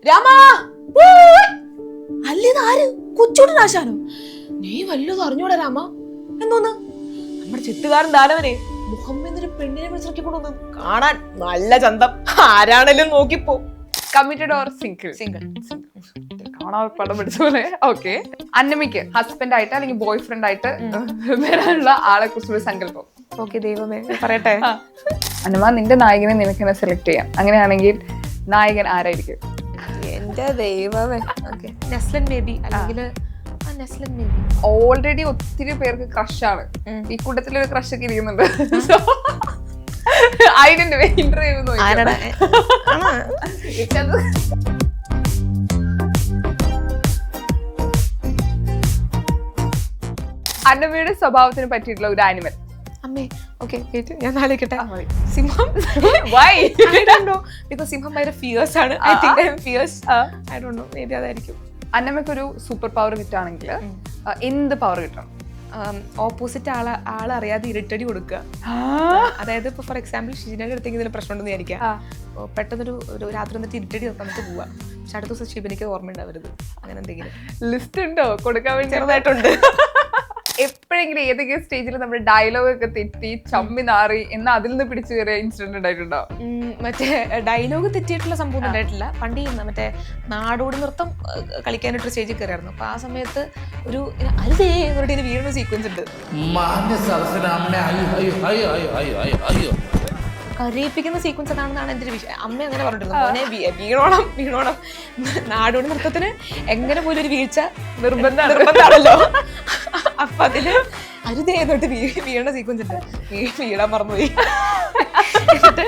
രാമാ അല്ലേത് ആര് കൊച്ചോട്ടൻ ആശാനോ? നീ വല്ലതും അറിഞ്ഞൂടാ രാമ? എന്തോന്ന് നമ്മുടെ ചെത്തുകാരൻ ദാനവനെ മുഹമ്മദ് പെണ്ണിനെ വിളിച്ചിറക്കിക്കൊണ്ടു കാണാൻ നല്ല ചന്തം. ആരാണേലും നോക്കിപ്പോ. Committed or single? സിംഗിൾ. കാണാൻ പടം പിടിച്ച പോലെ. ഓക്കെ, അന്നമ്മയ്ക്ക് ഹസ്ബൻഡ് ആയിട്ട് അല്ലെങ്കിൽ ബോയ് ഫ്രണ്ട് ആയിട്ട് വരാനുള്ള ആളെ കുറിച്ചുള്ള സങ്കല്പം. ഓക്കെ ദൈവമേ പറയട്ടെ. അന്നമ്മ, നിന്റെ നായകനെ നിനക്കെന്നെ സെലക്ട് ചെയ്യാം. അങ്ങനെയാണെങ്കിൽ നായകൻ ആരായിരിക്കും? എന്റെ ദൈവമേ. ഓക്കെ നെസ്ലൻ ബേബി അല്ലെങ്കിൽ നെസ്ലൻ ബേബി. ഓൾറെഡി ഒത്തിരി പേർക്ക് ക്രഷാണ്. ഈ കൂട്ടത്തിലൊരു ക്രഷ് ഒക്കെ ഇരിക്കുന്നുണ്ട്. ഐഡന്റിഫൈ ഇന്റർവ്യൂ അന്നമ്മയുടെ സ്വഭാവത്തിന് പറ്റിയിട്ടുള്ള ഒരു ആനിമൽ. അമ്മേ ഓക്കെ ഞാൻ ആലോചിക്കട്ടെ. സിംഹം. Why? I don't know. Because സിംഹം ഭയങ്കര ഫിയേഴ്സ് ആണ്. I think I am fierce. I don't know. Maybe അതായിരിക്കും. അന്നമ്മയ്ക്കൊരു സൂപ്പർ പവർ കിട്ടുകയാണെങ്കിൽ എന്ത് പവർ കിട്ടണം? ഓപ്പോസിറ്റ് ആളറിയാതെ ഇരട്ടടി കൊടുക്കുക. അതായത് ഇപ്പൊ ഫോർ എക്സാമ്പിൾ ഷിജിനയുടെ അടുത്തേക്ക് ഇതിൽ പ്രശ്നം ഉണ്ടെന്ന് വിചാരിക്കാം. പെട്ടെന്നൊരു രാത്രി വന്നിട്ട് ഇരട്ടടി തന്നിട്ട് പോവാം. പക്ഷെ അടുത്ത ദിവസം ഷിബിനിക്ക് ഓർമ്മ ഉണ്ടാവരുത്. അങ്ങനെ എന്തെങ്കിലും ലിസ്റ്റ് ഉണ്ടോ കൊടുക്കാൻ വേണ്ടി? ചെറുതായിട്ടുണ്ട്. എപ്പോഴെങ്കിലും ഏതെങ്കിലും സ്റ്റേജിൽ നമ്മുടെ ഡയലോഗ് ഒക്കെ തെറ്റി ചമ്മി നാറി എന്നാ അതിൽ നിന്ന് പിടിച്ചു കയറിയ ഇൻസിഡന്റ് ഉണ്ടായിട്ടുണ്ടോ? മറ്റേ ഡയലോഗ് തെറ്റിയിട്ടുള്ള സംഭവം ഉണ്ടായിട്ടില്ല. പണ്ട് മറ്റേ നാടോടി നൃത്തം കളിക്കാനായിട്ട് സ്റ്റേജിൽ കയറിയായിരുന്നു. അപ്പൊ ആ സമയത്ത് ഒരു അരുതേ എന്നൊരു വീഴുന്ന സീക്വൻസ് ഉണ്ട്. കരയിപ്പിക്കുന്ന സീക്വൻസ് അതാണെന്നാണ് എൻ്റെ ഒരു വിഷയം. അമ്മ അങ്ങനെ പറഞ്ഞിരുന്നു, മോനെ വീണോണം. നാടോടി നൃത്തത്തിന് എങ്ങനെ പോലും ഒരു വീഴ്ച നിർബന്ധമാണല്ലോ. അപ്പൊ അതില് അരുതേ എന്നിട്ട് വീണ സീക്വൻസ് ഉണ്ട്. വീഴാൻ മറന്നുപോയി. എന്നിട്ട്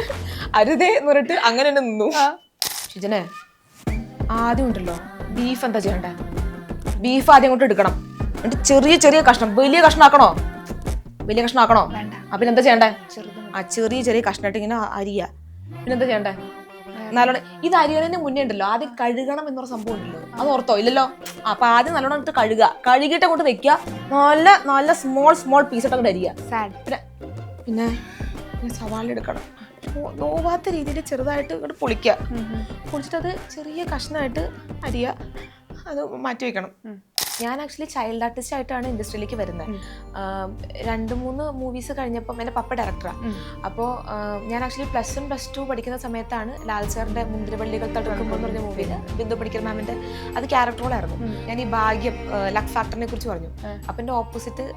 അരുതേ എന്ന് പറഞ്ഞിട്ട് അങ്ങനെ തന്നെ നിന്നു. ഷിജനെ ആദ്യം ഉണ്ടല്ലോ ബീഫ് എന്താ ചെയ്യണ്ടേ? ബീഫ് ആദ്യം അങ്ങോട്ട് എടുക്കണം. എന്നിട്ട് ചെറിയ ചെറിയ കഷ്ണം, വലിയ കഷ്ണം ആക്കണോ? അപ്പൊ എന്താ ചെയ്യണ്ടേ? ചെറിയ കഷ്ണമായിട്ട് ഇങ്ങനെ അരിയ. പിന്നെന്താ ചെയ്യണ്ടേ? നല്ലോണം ഇത് അരിയണതിന് മുന്നേ ഉണ്ടല്ലോ ആദ്യം കഴുകണം എന്നൊരു സംഭവം ഉണ്ടല്ലോ. അത് ഓർത്തോ? ഇല്ലല്ലോ. അപ്പൊ ആദ്യം നല്ലോണം ഇട്ട് കഴുകിയിട്ട് അങ്ങോട്ട് വെക്കുക. നല്ല സ്മോൾ പീസായിട്ട് അങ്ങോട്ട് അരിയ. പിന്നെ സവാള എടുക്കണം. നോവാത്ത രീതിയിൽ ചെറുതായിട്ട് ഇങ്ങോട്ട് പൊളിച്ചിട്ട് അത് ചെറിയ കഷ്ണമായിട്ട് അരിയ. അത് മാറ്റി വെക്കണം. ഞാൻ ആക്ച്വലി ചൈൽഡ് ആർട്ടിസ്റ്റ് ആയിട്ടാണ് ഇൻഡസ്ട്രിയിലേക്ക് വരുന്നത്. 2-3 മൂവീസ് കഴിഞ്ഞപ്പം എൻ്റെ പപ്പ ഡയറക്ടറാണ്. അപ്പോൾ ഞാൻ ആക്ച്വലി +1 +2 പഠിക്കുന്ന സമയത്താണ് ലാൽ സാറിൻ്റെ മുന്തിരിവള്ളികൾ തടുക്കുമ്പോൾ എന്ന് പറഞ്ഞ മൂവിയിൽ ബിന്ദു പണിക്കർ മാമിൻ്റെ അത് ക്യാരക്ടർ റോളായിരുന്നു. ഞാൻ ഈ ഭാഗ്യം ലക്ക് ഫാക്ടറിനെ കുറിച്ച് പറഞ്ഞു. അപ്പം എൻ്റെ ഓപ്പോസിറ്റ്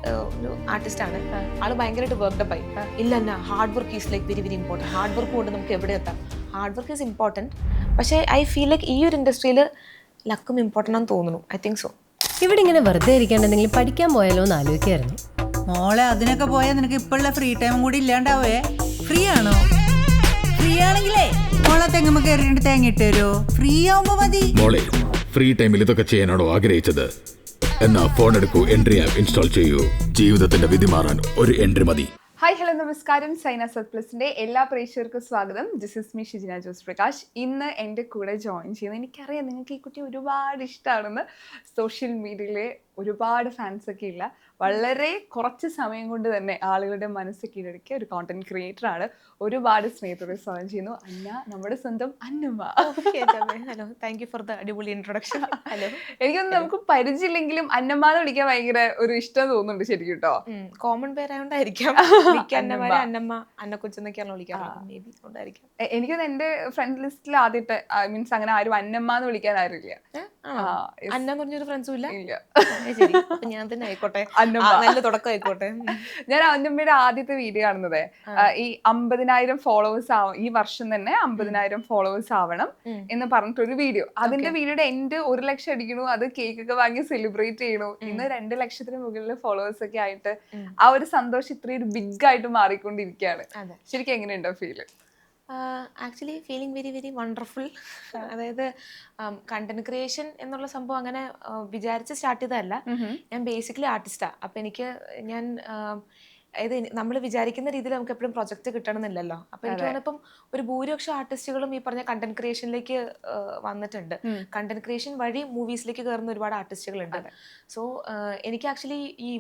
ഒരു ആർട്ടിസ്റ്റാണ്. ആൾ ഭയങ്കരമായിട്ട് വർക്ക്ഡപ്പ് ആയി. ഇല്ല എന്നാ hard work is like very very important. Hard work കൊണ്ട് നമുക്ക് എവിടെ എത്താം. Hard work is important. പക്ഷേ ഐ ഫീൽ ലൈക്ക് ഈ ഒരു ഇൻഡസ്ട്രിയിൽ ലക്കും ഇമ്പോർട്ടൻ്റ് ആണെന്ന് തോന്നുന്നു. I think so. ഇവിടെ ഇങ്ങനെ വെറുതെ ഇരിക്കാണ്ടെന്തെങ്കിലും പഠിക്കാൻ പോയാലോ എന്ന് ആലോചിക്കായിരുന്നു. മോളെ അതിനൊക്കെ പോയാൽ നിനക്ക് ഇപ്പോഴുള്ള ഫ്രീ ടൈമും കൂടി ഇല്ലാണ്ടാവേ. ഫ്രീ ആണോ? ഫ്രീ ആണെങ്കിലേ മോളെ തെങ്ങുമ്പോ കയറിയിട്ട് തേങ്ങ ഇട്ട് തരുമോ? ഫ്രീ ആവുമ്പോ മതി. മോളെ ഫ്രീ ടൈമിൽ ഇതൊക്കെ ചെയ്യാനാണോ ആഗ്രഹിച്ചത്? എന്നാ ഫോൺ എടുക്കൂ, എൻട്രി ആപ്പ് ഇൻസ്റ്റാൾ ചെയ്യൂ. ജീവിതത്തിന്റെ വിധി മാറാൻ ഒരു എൻട്രി മതി. ഹായ് ഹലോ നമസ്കാരം. സൈന സർപ്ലസിന്റെ എല്ലാ പ്രേക്ഷകർക്കും സ്വാഗതം. This is me Shijina Jose Prakash. ഇന്ന് എൻ്റെ കൂടെ ജോയിൻ ചെയ്യുന്നത്, എനിക്കറിയാം നിങ്ങൾക്ക് ഈ കുട്ടി ഒരുപാട് ഇഷ്ടമാണെന്ന്. സോഷ്യൽ മീഡിയയിലെ ഒരുപാട് ഫാൻസൊക്കെ ഇല്ല, വളരെ കുറച്ച് സമയം കൊണ്ട് തന്നെ ആളുകളുടെ മനസ്സ് കീഴടക്കിയ ഒരു കോണ്ടന്റ് ക്രിയേറ്റർ ആണ്. ഒരുപാട് സ്നേഹത്തോടെ സ്വാഗതം ചെയ്യുന്നു അന്ന, നമ്മുടെ സ്വന്തം Annamma. Hello, thank you for the അടിപൊളി ഇൻട്രൊഡക്ഷൻ. ഹലോ. എനിക്കൊന്നും നമുക്ക് പരിചയമില്ലെങ്കിലും അന്നമ്മ എന്ന് വിളിക്കാൻ ഭയങ്കര ഒരു ഇഷ്ടം തോന്നുന്നുണ്ട് ശരിക്കും കേട്ടോ. കോമൺ പേരായോണ്ടായിരിക്കാം. അന്നമ്മ, അന്നക്കൊച്ചെന്നൊക്കെയാണോ വിളിക്കാറുണ്ടായിരിക്കാം. എനിക്കൊന്ന് എന്റെ ഫ്രണ്ട് ലിസ്റ്റിൽ ആദ്യത്തെ മീൻസ് അങ്ങനെ ആരും അന്നമ്മ എന്ന് വിളിക്കാൻ ആരുമില്ല. അന്ന പറഞ്ഞൊരു ഫ്രണ്ട്സും ഇല്ല. ഞാൻ തന്നെ ആയിക്കോട്ടെ, അന്നമ്മ നല്ല തുടക്കം ആയിക്കോട്ടെ. ഞാൻ അന്നമ്മയുടെ ആദ്യത്തെ വീഡിയോ കാണുന്നത് ഈ 50,000 ഫോളോവേഴ്സ് ആവും, ഈ വർഷം തന്നെ 50,000 ഫോളോവേഴ്സ് ആവണം എന്ന് പറഞ്ഞിട്ടൊരു വീഡിയോ. അതിന്റെ വീഡിയോയുടെ എൻഡ് 1 ലക്ഷം അടിക്കണു, അത് കേക്ക് ഒക്കെ വാങ്ങി സെലിബ്രേറ്റ് ചെയ്യണു. ഇന്ന് 2 ലക്ഷത്തിന് മുകളിൽ ഫോളോവേഴ്സ് ഒക്കെ ആയിട്ട് ആ ഒരു സന്തോഷം ഇത്രയും ബിഗ് ആയിട്ട് മാറിക്കൊണ്ടിരിക്കുകയാണ്. ശരിക്കും എങ്ങനെയുണ്ടോ feel? Actually feeling very very wonderful. അതായത് കണ്ടന്റ് ക്രിയേഷൻ എന്നുള്ള സംഭവം അങ്ങനെ വിചാരിച്ച് സ്റ്റാർട്ട് ചെയ്തതല്ല. ഞാൻ ബേസിക്കലി ആർട്ടിസ്റ്റാണ്. അപ്പം ഞാൻ അതായത് നമ്മൾ വിചാരിക്കുന്ന രീതിയിൽ നമുക്ക് എപ്പോഴും പ്രൊജക്റ്റ് കിട്ടണമെന്നില്ലല്ലോ. അപ്പം എനിക്ക് തോന്നിയപ്പം ഒരു ഭൂരിപക്ഷം ആർട്ടിസ്റ്റുകളും ഈ പറഞ്ഞ കണ്ടന്റ് ക്രിയേഷനിലേക്ക് വന്നിട്ടുണ്ട്. കണ്ടന്റ് ക്രിയേഷൻ വഴി മൂവീസിലേക്ക് കയറുന്ന ഒരുപാട് ആർട്ടിസ്റ്റുകളുണ്ട്. സോ എനിക്ക് ആക്ച്വലി ഈ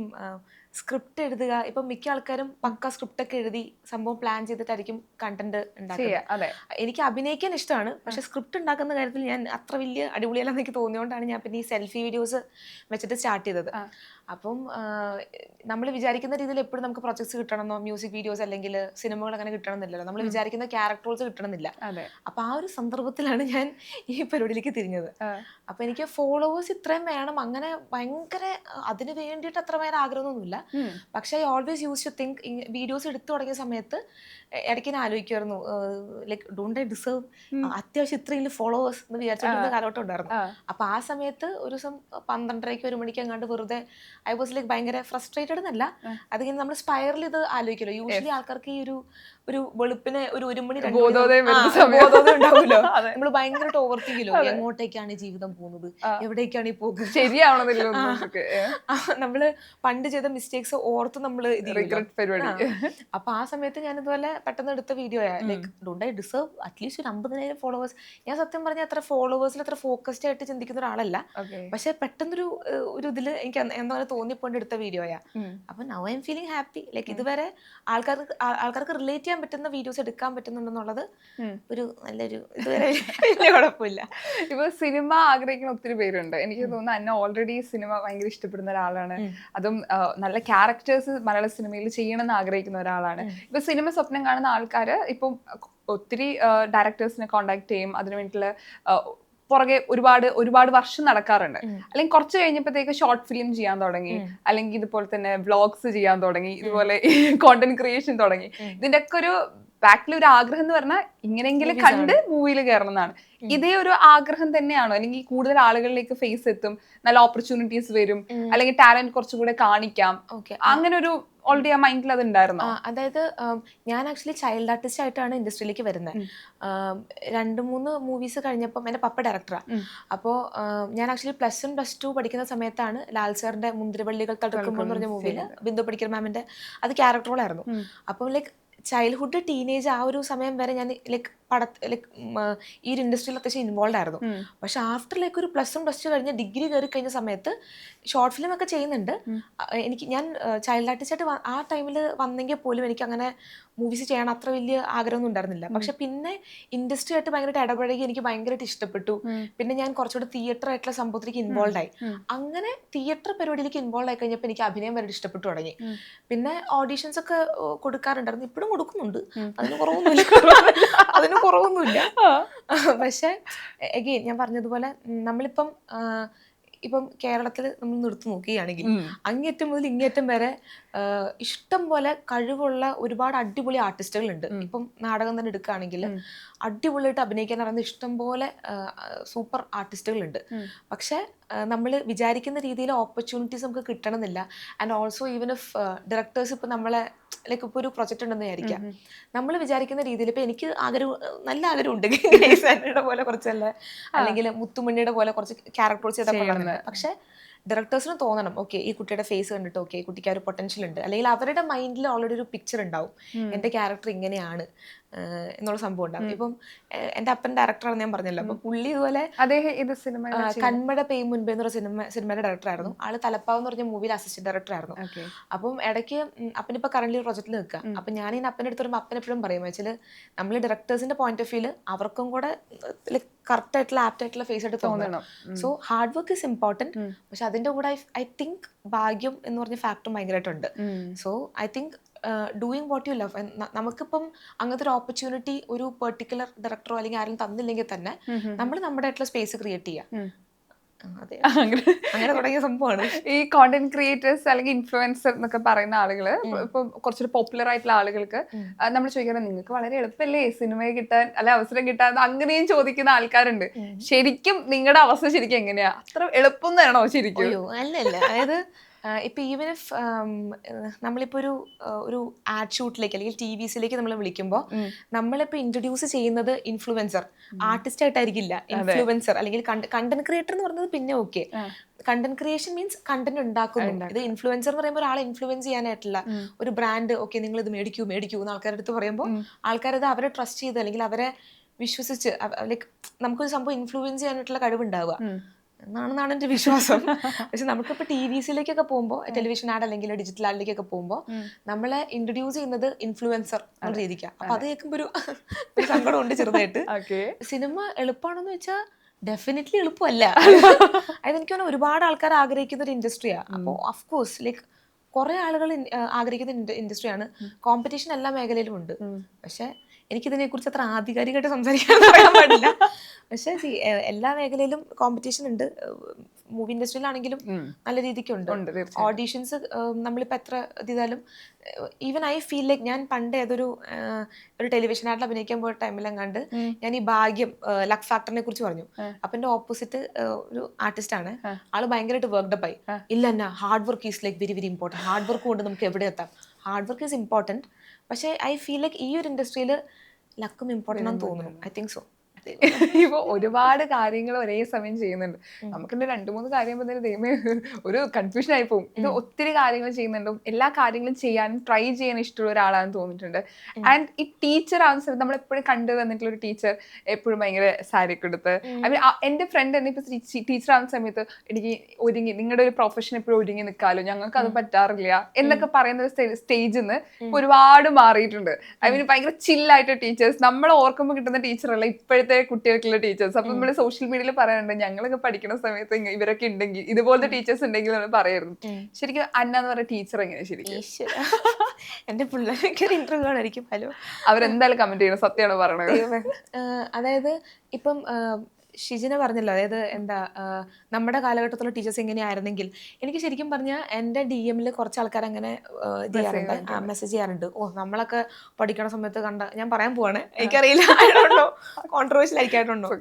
സ്ക്രിപ്റ്റ് എഴുതുക. ഇപ്പം മിക്ക ആൾക്കാരും പക്ക സ്ക്രിപ്റ്റ് ഒക്കെ എഴുതി സംഭവം പ്ലാൻ ചെയ്തിട്ടായിരിക്കും കണ്ടന്റ് ഉണ്ടാക്കുക. അതെ, എനിക്ക് അഭിനയിക്കാൻ ഇഷ്ടമാണ്, പക്ഷെ സ്ക്രിപ്റ്റ് ഉണ്ടാക്കുന്ന കാര്യത്തിൽ ഞാൻ അത്ര വലിയ അടിപൊളിയല്ലെന്ന് എനിക്ക് തോന്നിയോണ്ടാണ് ഞാൻ പിന്നെ ഈ സെൽഫി വീഡിയോസ് വെച്ചിട്ട് സ്റ്റാർട്ട് ചെയ്തത്. അപ്പം നമ്മൾ വിചാരിക്കുന്ന രീതിയിൽ എപ്പോഴും നമുക്ക് പ്രൊജക്ട്സ് കിട്ടണമെന്നോ മ്യൂസിക് വീഡിയോസ് അല്ലെങ്കിൽ സിനിമകൾ അങ്ങനെ കിട്ടണമെന്നില്ലല്ലോ. നമ്മൾ വിചാരിക്കുന്ന ക്യാരക്ടേഴ്സ് കിട്ടണമെന്നില്ല. അപ്പൊ ആ ഒരു സന്ദർഭത്തിലാണ് ഞാൻ ഈ പരിപാടിയിലേക്ക് തിരിഞ്ഞത്. അപ്പൊ എനിക്ക് ഫോളോവേഴ്സ് ഇത്രയും വേണം അങ്ങനെ ഭയങ്കര അതിന് വേണ്ടിയിട്ട് അത്ര ഭയങ്കര ആഗ്രഹമൊന്നുമില്ല. പക്ഷെ I always used to think videos എടുത്തു തുടങ്ങിയ സമയത്ത് ഇടയ്ക്ക് ഞാൻ ആലോചിക്കുമായിരുന്നു, ലൈക്ക് ഡോണ്ട് ഐ ഡിസേർവ് അത്യാവശ്യം ഇത്രയും ഫോളോവേഴ്സ് എന്ന് വിചാരിച്ചിട്ടുള്ള കാലഘട്ടം ഉണ്ടായിരുന്നു. അപ്പൊ ആ സമയത്ത് ഒരു ദിവസം 12:30 1 മണിക്ക് എങ്ങാണ്ട് വെറുതെ ഐ വാസ് ലൈക്ക് ഭയങ്കര ഫ്രസ്ട്രേറ്റഡ് എന്നല്ല, അതിങ്ങനെ നമ്മൾ സ്പൈറൽ ഇത് ആലോചിക്കല്ലോ. യൂഷ്വലി ആൾക്കാർക്ക് ഈ ഒരു വെളുപ്പിന് ഒരു 1 മണി 2 ബോധോദയം ഉണ്ടാവുമല്ലോ. നമ്മൾ ഭയങ്കരമായിട്ട് ഓവർ തിങ്കിലോ, എങ്ങോട്ടേക്കാണ് ഈ ജീവിതം പോകുന്നത്, എവിടേക്കാണ് ഈ പോകുന്നത്, ശരിയാവണമെന്നില്ല. നമ്മള് പണ്ട് ചെയ്ത മിസ്റ്റേക്സ് ഓർത്ത് നമ്മള് അപ്പൊ ആ സമയത്ത് ഞാൻ ഇതുപോലെ പെട്ടെന്ന് എടുത്ത video like don't I deserve at least ഒരു 50,000 ഫോളോവേഴ്സ്. ഞാൻ സത്യം പറഞ്ഞാൽ അത്ര ഫോളോവേഴ്സിൽ അത്ര ഫോക്കസ്ഡ് ആയിട്ട് ചിന്തിക്കുന്ന ഒരാളല്ല, പക്ഷെ പെട്ടെന്നൊരു ഇതില് എനിക്ക് എന്താ തോന്നിപ്പോണ്ട് എടുത്ത വീഡിയോയാ. അപ്പൊ now I M feeling happy. Like ഇതുവരെ ആൾക്കാർക്ക് റിലേറ്റ് ചെയ്യാൻ പറ്റുന്ന വീഡിയോസ് എടുക്കാൻ പറ്റുന്നുണ്ടെന്നുള്ളത് ഒരു നല്ലൊരു ഇതുവരെ വലിയ കുഴപ്പമില്ല. ഇപ്പൊ സിനിമ ആഗ്രഹിക്കുന്ന ഒത്തിരി പേരുണ്ട്. എനിക്ക് തോന്നുന്നു അന്നെ ഓൾറെഡി സിനിമ ഭയങ്കര ഇഷ്ടപ്പെടുന്ന ഒരാളാണ്. അതും നല്ല ക്യാരക്ടേഴ്സ് മലയാള സിനിമയിൽ ചെയ്യണമെന്ന് ആഗ്രഹിക്കുന്ന ഒരാളാണ്. ഇപ്പൊ സിനിമ സ്വപ്നം കാണുന്ന ആൾക്കാര് ഇപ്പം ഒത്തിരി ഡയറക്ടേഴ്സിനെ കോണ്ടാക്ട് ചെയ്യും. അതിനു വേണ്ടിയിട്ടുള്ള പുറകെ ഒരുപാട് വർഷം നടക്കാറുണ്ട്. അല്ലെങ്കിൽ കുറച്ച് കഴിഞ്ഞപ്പോഴത്തേക്ക് ഷോർട്ട് ഫിലിം ചെയ്യാൻ തുടങ്ങി, അല്ലെങ്കിൽ ഇതുപോലെ തന്നെ വ്ളോഗ്സ് ചെയ്യാൻ തുടങ്ങി, ഇതുപോലെ കോണ്ടന്റ് ക്രിയേഷൻ തുടങ്ങി. ഇതിന്റെ ഒക്കെ ഒരു ബാക്കിൽ ഒരു ആഗ്രഹം എന്ന് പറഞ്ഞാൽ ഇങ്ങനെയെങ്കിലും കണ്ട് മൂവിയിൽ കയറണം എന്നാണ്. ഇതേ ഒരു ആഗ്രഹം തന്നെയാണോ, അല്ലെങ്കിൽ കൂടുതൽ ആളുകളിലേക്ക് ഫേസ് എത്തും, നല്ല ഓപ്പർച്യൂണിറ്റീസ് വരും, അല്ലെങ്കിൽ ടാലന്റ് കുറച്ചുകൂടെ കാണിക്കാം, അങ്ങനെ ഒരു ഓൾറെഡി ആ മൈൻഡിൽ അത് ഉണ്ടായിരുന്നു? അതായത് ഞാൻ ആക്ച്വലി ചൈൽഡ് ആർട്ടിസ്റ്റ് ആയിട്ടാണ് ഇൻഡസ്ട്രിയിലേക്ക് വരുന്നത്. 2-3 മൂവീസ് കഴിഞ്ഞപ്പം എൻ്റെ പപ്പ ഡയറക്ടറാണ്. അപ്പോൾ ഞാൻ ആക്ച്വലി +1 +2 പഠിക്കുന്ന സമയത്താണ് ലാൽ സാറിന്റെ മുന്തിരിവള്ളികൾ തടുക്കുമ്പോൾ എന്ന് പറഞ്ഞ മൂവിയിൽ ബിന്ദു പണിക്കർ മാമിന്റെ അത് ക്യാരക്ടർ റോളായിരുന്നു. അപ്പം ലൈക്ക് ചൈൽഡ്ഹുഡ് ടീനേജ് ആ ഒരു സമയം വരെ ഞാൻ ലൈക്ക് ഈ ഒരു ഇൻഡസ്ട്രിയിൽ അത്യാവശ്യം ഇൻവോൾവ് ആയിരുന്നു. പക്ഷെ ആഫ്റ്റർ ലൈക്ക് ഒരു +1 +2 കഴിഞ്ഞ് ഡിഗ്രി കയറി കഴിഞ്ഞ സമയത്ത് ഷോർട്ട് ഫിലിം ഒക്കെ ചെയ്യുന്നുണ്ട്. ഞാൻ ചൈൽഡ് ആർട്ടിസ്റ്റ് ആയിട്ട് ആ ടൈമിൽ വന്നെങ്കിൽ പോലും എനിക്ക് അങ്ങനെ മൂവീസ് ചെയ്യാൻ അത്ര വലിയ ആഗ്രഹമൊന്നും ഉണ്ടായിരുന്നില്ല. പക്ഷെ പിന്നെ ഇൻഡസ്ട്രി ആയിട്ട് ഭയങ്കരമായിട്ട് ഇടപഴകി എനിക്ക് ഭയങ്കരമായിട്ട് ഇഷ്ടപ്പെട്ടു. പിന്നെ ഞാൻ കുറച്ചുകൂടെ തിയേറ്റർ ആയിട്ടുള്ള സംഭവത്തിലേക്ക് ഇൻവോൾവ് ആയി. അങ്ങനെ തിയേറ്റർ പരിപാടിയിലേക്ക് ഇൻവോൾവ് ആയി കഴിഞ്ഞപ്പോൾ എനിക്ക് അഭിനയം വരെ ഇഷ്ടപ്പെട്ടു തുടങ്ങി. പിന്നെ ഓഡീഷൻസ് ഒക്കെ കൊടുക്കാറുണ്ടായിരുന്നു, ഇപ്പോഴും കൊടുക്കുന്നുണ്ട്, അതിന് കുറവൊന്നുമില്ല. പക്ഷെ എഗെയിൻ ഞാൻ പറഞ്ഞതുപോലെ നമ്മളിപ്പം കേരളത്തിൽ നമ്മൾ നിർത്തി നോക്കുകയാണെങ്കിൽ അങ്ങേറ്റം മുതൽ ഇങ്ങേറ്റം വരെ ഇഷ്ടം പോലെ കഴിവുള്ള ഒരുപാട് അടിപൊളി ആർട്ടിസ്റ്റുകളുണ്ട്. ഇപ്പം നാടകം തന്നെ എടുക്കുകയാണെങ്കിൽ അടിപൊളിയായിട്ട് അഭിനയിക്കാൻ അറിയുന്ന ഇഷ്ടം പോലെ സൂപ്പർ ആർട്ടിസ്റ്റുകളുണ്ട്. പക്ഷെ നമ്മൾ വിചാരിക്കുന്ന രീതിയിൽ ഓപ്പർച്യൂണിറ്റീസ് നമുക്ക് കിട്ടണമെന്നില്ല. And also even if directors ഇപ്പം നമ്മളെ ലൈക്ക് ഇപ്പോൾ ഒരു പ്രൊജക്റ്റ് ഉണ്ടെന്ന് വിചാരിക്കാം, നമ്മൾ വിചാരിക്കുന്ന രീതിയിൽ ഇപ്പം എനിക്ക് നല്ല ആഗ്രഹമുണ്ട് ഗ്രേസാനിയുടെ പോലെ കുറച്ചല്ല, അല്ലെങ്കിൽ മുത്തുമണിയുടെ പോലെ കുറച്ച് ക്യാരക്ടേഴ്സ് ചെയ്താൽ കൊള്ളാമെന്ന്. പക്ഷെ ഡയറക്ടേഴ്സിന് തോന്നണം ഓക്കെ ഈ കുട്ടിയുടെ ഫേസ് കണ്ടിട്ട് ഓക്കെ കുട്ടിക്ക് ആ ഒരു പൊട്ടൻഷ്യൽ ഉണ്ട്, അല്ലെങ്കിൽ അവരുടെ മൈൻഡിൽ ഓൾറെഡി ഒരു പിക്ചർ ഉണ്ടാവും എൻ്റെ ക്യാരക്ടർ ഇങ്ങനെയാണ് എന്നുള്ള സംഭവം ഉണ്ടാവും. ഇപ്പം എൻ്റെ അപ്പൻ ഡയറക്ടറാണെന്ന് ഞാൻ പറഞ്ഞല്ലോ. അപ്പൊ പുള്ളി ഇതുപോലെ കന്മഴ പെയ്യും മുൻപേ എന്ന് പറഞ്ഞ സിനിമയുടെ ഡയറക്ടറായിരുന്നു. ആള് തലപ്പാവ് എന്ന് പറഞ്ഞ മൂവിയിൽ അസിസ്റ്റന്റ് ഡയറക്ടറായിരുന്നു. അപ്പം ഇടയ്ക്ക് അപ്പനിപ്പോൾ കറന്റ് പ്രൊജക്റ്റിൽ നിൽക്കുക. അപ്പം ഞാൻ ഈ അപ്പൻ്റെ അടുത്ത് വരുമ്പോൾ അപ്പൻ എപ്പോഴും പറയും വെച്ചാൽ നമ്മൾ ഡയറക്ടേഴ്സിന്റെ പോയിന്റ് ഓഫ് വ്യൂല് അവർക്കും കൂടെ കറക്റ്റ് ആയിട്ടുള്ള ആപ്റ്റ് ആയിട്ടുള്ള ഫേസ് ആയിട്ട് തോന്നണം. So hard work is important. പക്ഷെ അതിന്റെ കൂടെ ഐ തിങ്ക് ഭാഗ്യം എന്ന് പറഞ്ഞ ഫാക്ടറും ഭയങ്കരമായിട്ടുണ്ട്. So I think doing what you love. നമുക്കിപ്പം അങ്ങനത്തെ ഒരു ഓപ്പർച്യൂണിറ്റി ഒരു പെർട്ടിക്കുലർ ഡയറക്ടറോ അല്ലെങ്കിൽ ആരും തന്നില്ലെങ്കിൽ തന്നെ നമ്മൾ നമ്മുടെ ആയിട്ടുള്ള സ്പേസ് ക്രിയേറ്റ് ചെയ്യാം. അങ്ങനെ തുടങ്ങിയ സംഭവമാണ് ഈ കോണ്ടന്റ് ക്രിയേറ്റേഴ്സ് അല്ലെങ്കിൽ ഇൻഫ്ലുവൻസർ എന്നൊക്കെ പറയുന്ന ആളുകള്. ഇപ്പൊ കുറച്ചൊരു പോപ്പുലർ ആയിട്ടുള്ള ആളുകൾക്ക് നമ്മൾ ചോദിക്കണം നിങ്ങൾക്ക് വളരെ എളുപ്പമല്ലേ സിനിമയെ കിട്ടാൻ അല്ലെ അവസരം കിട്ടാൻ, അങ്ങനെയും ചോദിക്കുന്ന ആൾക്കാരുണ്ട്. ശരിക്കും നിങ്ങളുടെ അവസ്ഥ ശരിക്കും എങ്ങനെയാ? അത്ര എളുപ്പം തന്നെയാണോ ശരിക്കും? അല്ലല്ല, അതായത് ഇപ്പൊ ഈവൻ ഇഫ് നമ്മളിപ്പോ ഒരു ആഡ് ഷൂട്ടിലേക്ക് അല്ലെങ്കിൽ TVസിലേക്ക് നമ്മൾ വിളിക്കുമ്പോൾ നമ്മളിപ്പോ ഇൻട്രൊഡ്യൂസ് ചെയ്യുന്നത് ഇൻഫ്ലുവൻസർ ആർട്ടിസ്റ്റ് ആയിട്ടായിരിക്കില്ല. ഇൻഫ്ലുവൻസർ അല്ലെങ്കിൽ കണ്ടന്റ് ക്രിയേറ്റർ എന്ന് പറയുന്നത് പിന്നെ okay. Content creation means content ഉണ്ടാക്കുന്നു. ഇത് ഇൻഫ്ലുവൻസർ എന്ന് പറയുമ്പോൾ ഒരാളെ ഇൻഫ്ലുവൻസ് ചെയ്യാനായിട്ടുള്ള ഒരു ബ്രാൻഡ് ഓക്കെ നിങ്ങൾ ഇത് മേടിക്കൂ എന്ന് ആൾക്കാരുടെ അടുത്ത് പറയുമ്പോൾ ആൾക്കാരത് അവരെ ട്രസ്റ്റ് ചെയ്ത് അല്ലെങ്കിൽ അവരെ വിശ്വസിച്ച് ലൈക്ക് നമുക്കൊരു സംഭവം ഇൻഫ്ലുവൻസ് ചെയ്യാനായിട്ടുള്ള കഴിവുണ്ടാവുക. എന്നാണെന്നാണ് എൻ്റെ വിശ്വാസം. പക്ഷെ നമുക്കിപ്പോൾ TVസിലേക്കൊക്കെ പോകുമ്പോൾ, ടെലിവിഷൻ ആഡ് അല്ലെങ്കിൽ ഡിജിറ്റൽ ആഡിലേക്കൊക്കെ പോകുമ്പോൾ നമ്മളെ ഇൻട്രൊഡ്യൂസ് ചെയ്യുന്നത് ഇൻഫ്ലുവൻസർ എന്ന രീതിക്കാണ്. അപ്പൊ അത് കേൾക്കുമ്പോൾ ഒരു സങ്കടമുണ്ട് ചെറുതായിട്ട്. സിനിമ എളുപ്പമാണെന്ന് വെച്ചാൽ ഡെഫിനറ്റ്ലി എളുപ്പമല്ല. അതായത് എനിക്ക് തോന്നുന്നു ഒരുപാട് ആൾക്കാർ ആഗ്രഹിക്കുന്ന ഒരു ഇൻഡസ്ട്രിയാണ്. അപ്പോൾ ഓഫ്കോഴ്സ് ലൈക്ക് കുറെ ആളുകൾ ആഗ്രഹിക്കുന്ന ഇൻഡസ്ട്രിയാണ്. കോമ്പറ്റീഷൻ എല്ലാ മേഖലയിലും ഉണ്ട്. പക്ഷെ എനിക്കിതിനെ കുറിച്ച് അത്ര ആധികാരികമായിട്ട് സംസാരിക്കാൻ പറയാൻ പാടില്ല. പക്ഷെ എല്ലാ മേഖലയിലും കോമ്പറ്റീഷൻ ഉണ്ട്. മൂവി ഇൻഡസ്ട്രിയിലാണെങ്കിലും നല്ല രീതിക്കുണ്ട്. ഓഡീഷൻസ് നമ്മളിപ്പോൾ എത്ര ഇത് ചെയ്താലും ഈവൻ ഐ ഫീൽ ലൈക്ക് ഞാൻ പണ്ട് ഏതൊരു ടെലിവിഷൻ ആയിട്ട് അഭിനയിക്കാൻ പോയ ടൈമിലെങ്ങാണ്ട് ഞാൻ ഈ ഭാഗ്യം ലക്ക് ഫാക്ടറിനെ കുറിച്ച് പറഞ്ഞു. അപ്പൊ എന്റെ ഓപ്പോസിറ്റ് ഒരു ആർട്ടിസ്റ്റ് ആണ്. ആള് ഭയങ്കരമായിട്ട് വർക്ക്ഡപ്പ് ആയി. ഇല്ല എന്നാ hard work is like very very important. Hard work കൊണ്ട് നമുക്ക് എവിടെ എത്താം. Hard work is important. പക്ഷേ ഐ ഫീൽ ലൈക്ക് ഈ ഒരു ഇൻഡസ്ട്രിയിൽ ലക്കും ഇമ്പോർട്ടൻ്റ് ആണെന്ന് തോന്നുന്നു. I think so. ഇപ്പൊ ഒരുപാട് കാര്യങ്ങൾ ഒരേ സമയം ചെയ്യുന്നുണ്ട്. നമുക്കിന്റെ 2-3 കാര്യം ദൈവമേ ഒരു കൺഫ്യൂഷൻ ആയി പോകും. ഇത് ഒത്തിരി കാര്യങ്ങൾ ചെയ്യുന്നുണ്ട്. എല്ലാ കാര്യങ്ങളും ചെയ്യാനും ട്രൈ ചെയ്യാൻ ഇഷ്ടമുള്ള ഒരാളാണെന്ന് തോന്നിയിട്ടുണ്ട്. ആൻഡ് ഈ ടീച്ചർ ആവുന്ന സമയത്ത് നമ്മൾ എപ്പോഴും കണ്ടു വന്നിട്ടുള്ള ഒരു ടീച്ചർ എപ്പോഴും ഭയങ്കര സാരി ഒക്കെ എടുത്ത്, ഐ മീൻ എന്റെ ഫ്രണ്ട് തന്നെ ഇപ്പൊ ടീച്ചർ ആവുന്ന സമയത്ത് എനിക്ക് ഒരുങ്ങി നിങ്ങളുടെ ഒരു പ്രൊഫഷൻ എപ്പോഴും ഒരുങ്ങി നിൽക്കാലോ, ഞങ്ങൾക്ക് അത് പറ്റാറില്ല എന്നൊക്കെ പറയുന്ന ഒരു സ്റ്റേജിൽ നിന്ന് ഒരുപാട് മാറിയിട്ടുണ്ട്. ഐ മീൻ ഭയങ്കര ചില്ലായിട്ട് ടീച്ചേഴ്സ് നമ്മൾ ഓർക്കുമ്പോൾ കിട്ടുന്ന ടീച്ചറല്ല ഇപ്പോഴത്തെ കുട്ടികൾക്കുള്ള ടീച്ചേഴ്സ്. അപ്പൊ നമ്മള് സോഷ്യൽ മീഡിയയിൽ പറയാറുണ്ട് ഞങ്ങളൊക്കെ പഠിക്കുന്ന സമയത്ത് ഇവരൊക്കെ ഉണ്ടെങ്കിൽ, ഇതുപോലത്തെ ടീച്ചേഴ്സ് ഉണ്ടെങ്കിൽ നമ്മൾ പറയായിരുന്നു. ശരിക്കും അന്ന എന്ന് പറയുന്ന ടീച്ചർ എങ്ങനെയാ ശരിക്കും? എന്റെ പിള്ളേരൊക്കെ ഇന്റർവ്യൂ ആയിരിക്കും. ഹലോ, അവരെന്തായാലും കമന്റ് ചെയ്യണം, സത്യമാണോ പറയണത്? അതായത് ഇപ്പം ഷിജിന പറഞ്ഞല്ലോ, അതായത് എന്താ നമ്മുടെ കാലഘട്ടത്തിലുള്ള ടീച്ചേഴ്സ് എങ്ങനെയായിരുന്നെങ്കിൽ, എനിക്ക് ശരിക്കും പറഞ്ഞാൽ എൻ്റെ DM കുറച്ച് ആൾക്കാർ അങ്ങനെ ചെയ്യാറുണ്ട്, മെസ്സേജ് ചെയ്യാറുണ്ട്. നമ്മളൊക്കെ പഠിക്കണ സമയത്ത് കണ്ട, ഞാൻ പറയാൻ പോവാണ്, എനിക്കറിയില്ല, കോൺട്രവേഴ്ഷ്യൽ ആയിക്കായിട്ടുണ്ടോ,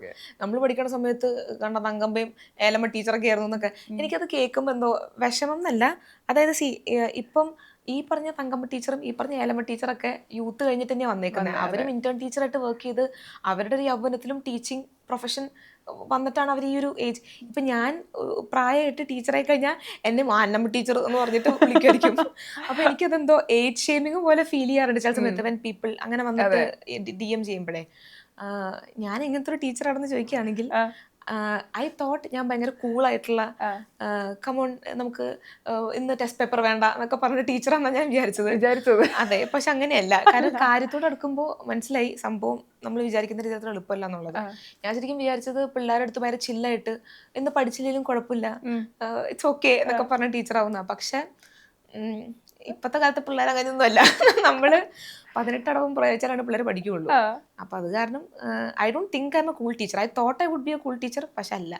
നമ്മൾ പഠിക്കണ സമയത്ത് കണ്ട തങ്കമ്പയും ഏലമ്മ ടീച്ചറൊക്കെ ആയിരുന്നു എന്നൊക്കെ. എനിക്കത് കേൾക്കുമ്പോൾ എന്തോ വിഷമം എന്നല്ല, അതായത് ഇപ്പം ഈ പറഞ്ഞ തങ്കമ്മ ടീച്ചറും ഈ പറഞ്ഞ ഏലമ്മ ടീച്ചറൊക്കെ യൂത്ത് കഴിഞ്ഞിട്ട് തന്നെയാണ് വന്നേക്കുന്നത്. അവരും ഇന്റേൺ ടീച്ചറായിട്ട് വർക്ക് ചെയ്ത് അവരുടെ ഒരു യൗവനത്തിലും ടീച്ചിങ് പ്രൊഫഷൻ വന്നിട്ടാണ് അവർ ഈ ഒരു ഏജ്. ഇപ്പം ഞാൻ പ്രായമായിട്ട് ടീച്ചറായി കഴിഞ്ഞാൽ എന്നെ അന്നമ്മ ടീച്ചർ എന്ന് പറഞ്ഞിട്ട് വിളിക്കുമായിരിക്കും. അപ്പോൾ എനിക്കതെന്തോ ഏജ് ഷെയ്മിങ് പോലെ ഫീൽ ചെയ്യാറുണ്ട് ചില സമയത്ത് വെൻ പീപ്പിൾ അങ്ങനെ വന്നിട്ട് DM ചെയ്യുമ്പോഴേ. ഞാൻ എങ്ങനത്തെ ഒരു ടീച്ചറാണെന്ന് ചോദിക്കുകയാണെങ്കിൽ ഐ തോട്ട് ഞാൻ ഭയങ്കര കൂളായിട്ടുള്ള, കമോൺ നമുക്ക് ഇന്ന് ടെസ്റ്റ് പേപ്പർ വേണ്ട എന്നൊക്കെ പറഞ്ഞ ടീച്ചറാണെന്നാണ് ഞാൻ വിചാരിച്ചത്. അതെ, പക്ഷെ അങ്ങനെയല്ല. കാരണം കാര്യത്തോട് അടുക്കുമ്പോൾ മനസ്സിലായി സംഭവം നമ്മൾ വിചാരിക്കുന്ന രീതിയിൽ എളുപ്പമല്ല എന്നുള്ളത്. ഞാൻ ശരിക്കും വിചാരിച്ചത് പിള്ളേരുടെ അടുത്ത് ഭയങ്കര ചില്ലായിട്ട് ഇന്ന് പഠിച്ചില്ലെങ്കിലും കുഴപ്പമില്ല, ഇറ്റ്സ് ഓക്കെ എന്നൊക്കെ പറഞ്ഞ ടീച്ചറാവുന്ന. പക്ഷെ ഇപ്പത്തെ കാലത്തെ പിള്ളേർ അങ്ങനെയൊന്നും അല്ല. നമ്മള് 18 അടവും പ്രയോഗിച്ചാലാണ് പിള്ളേർ പഠിക്കുകയുള്ളൂ. അപ്പൊ അത് കാരണം I don't think I'm a cool teacher. I thought I would be a cool teacher, പക്ഷെ അല്ല.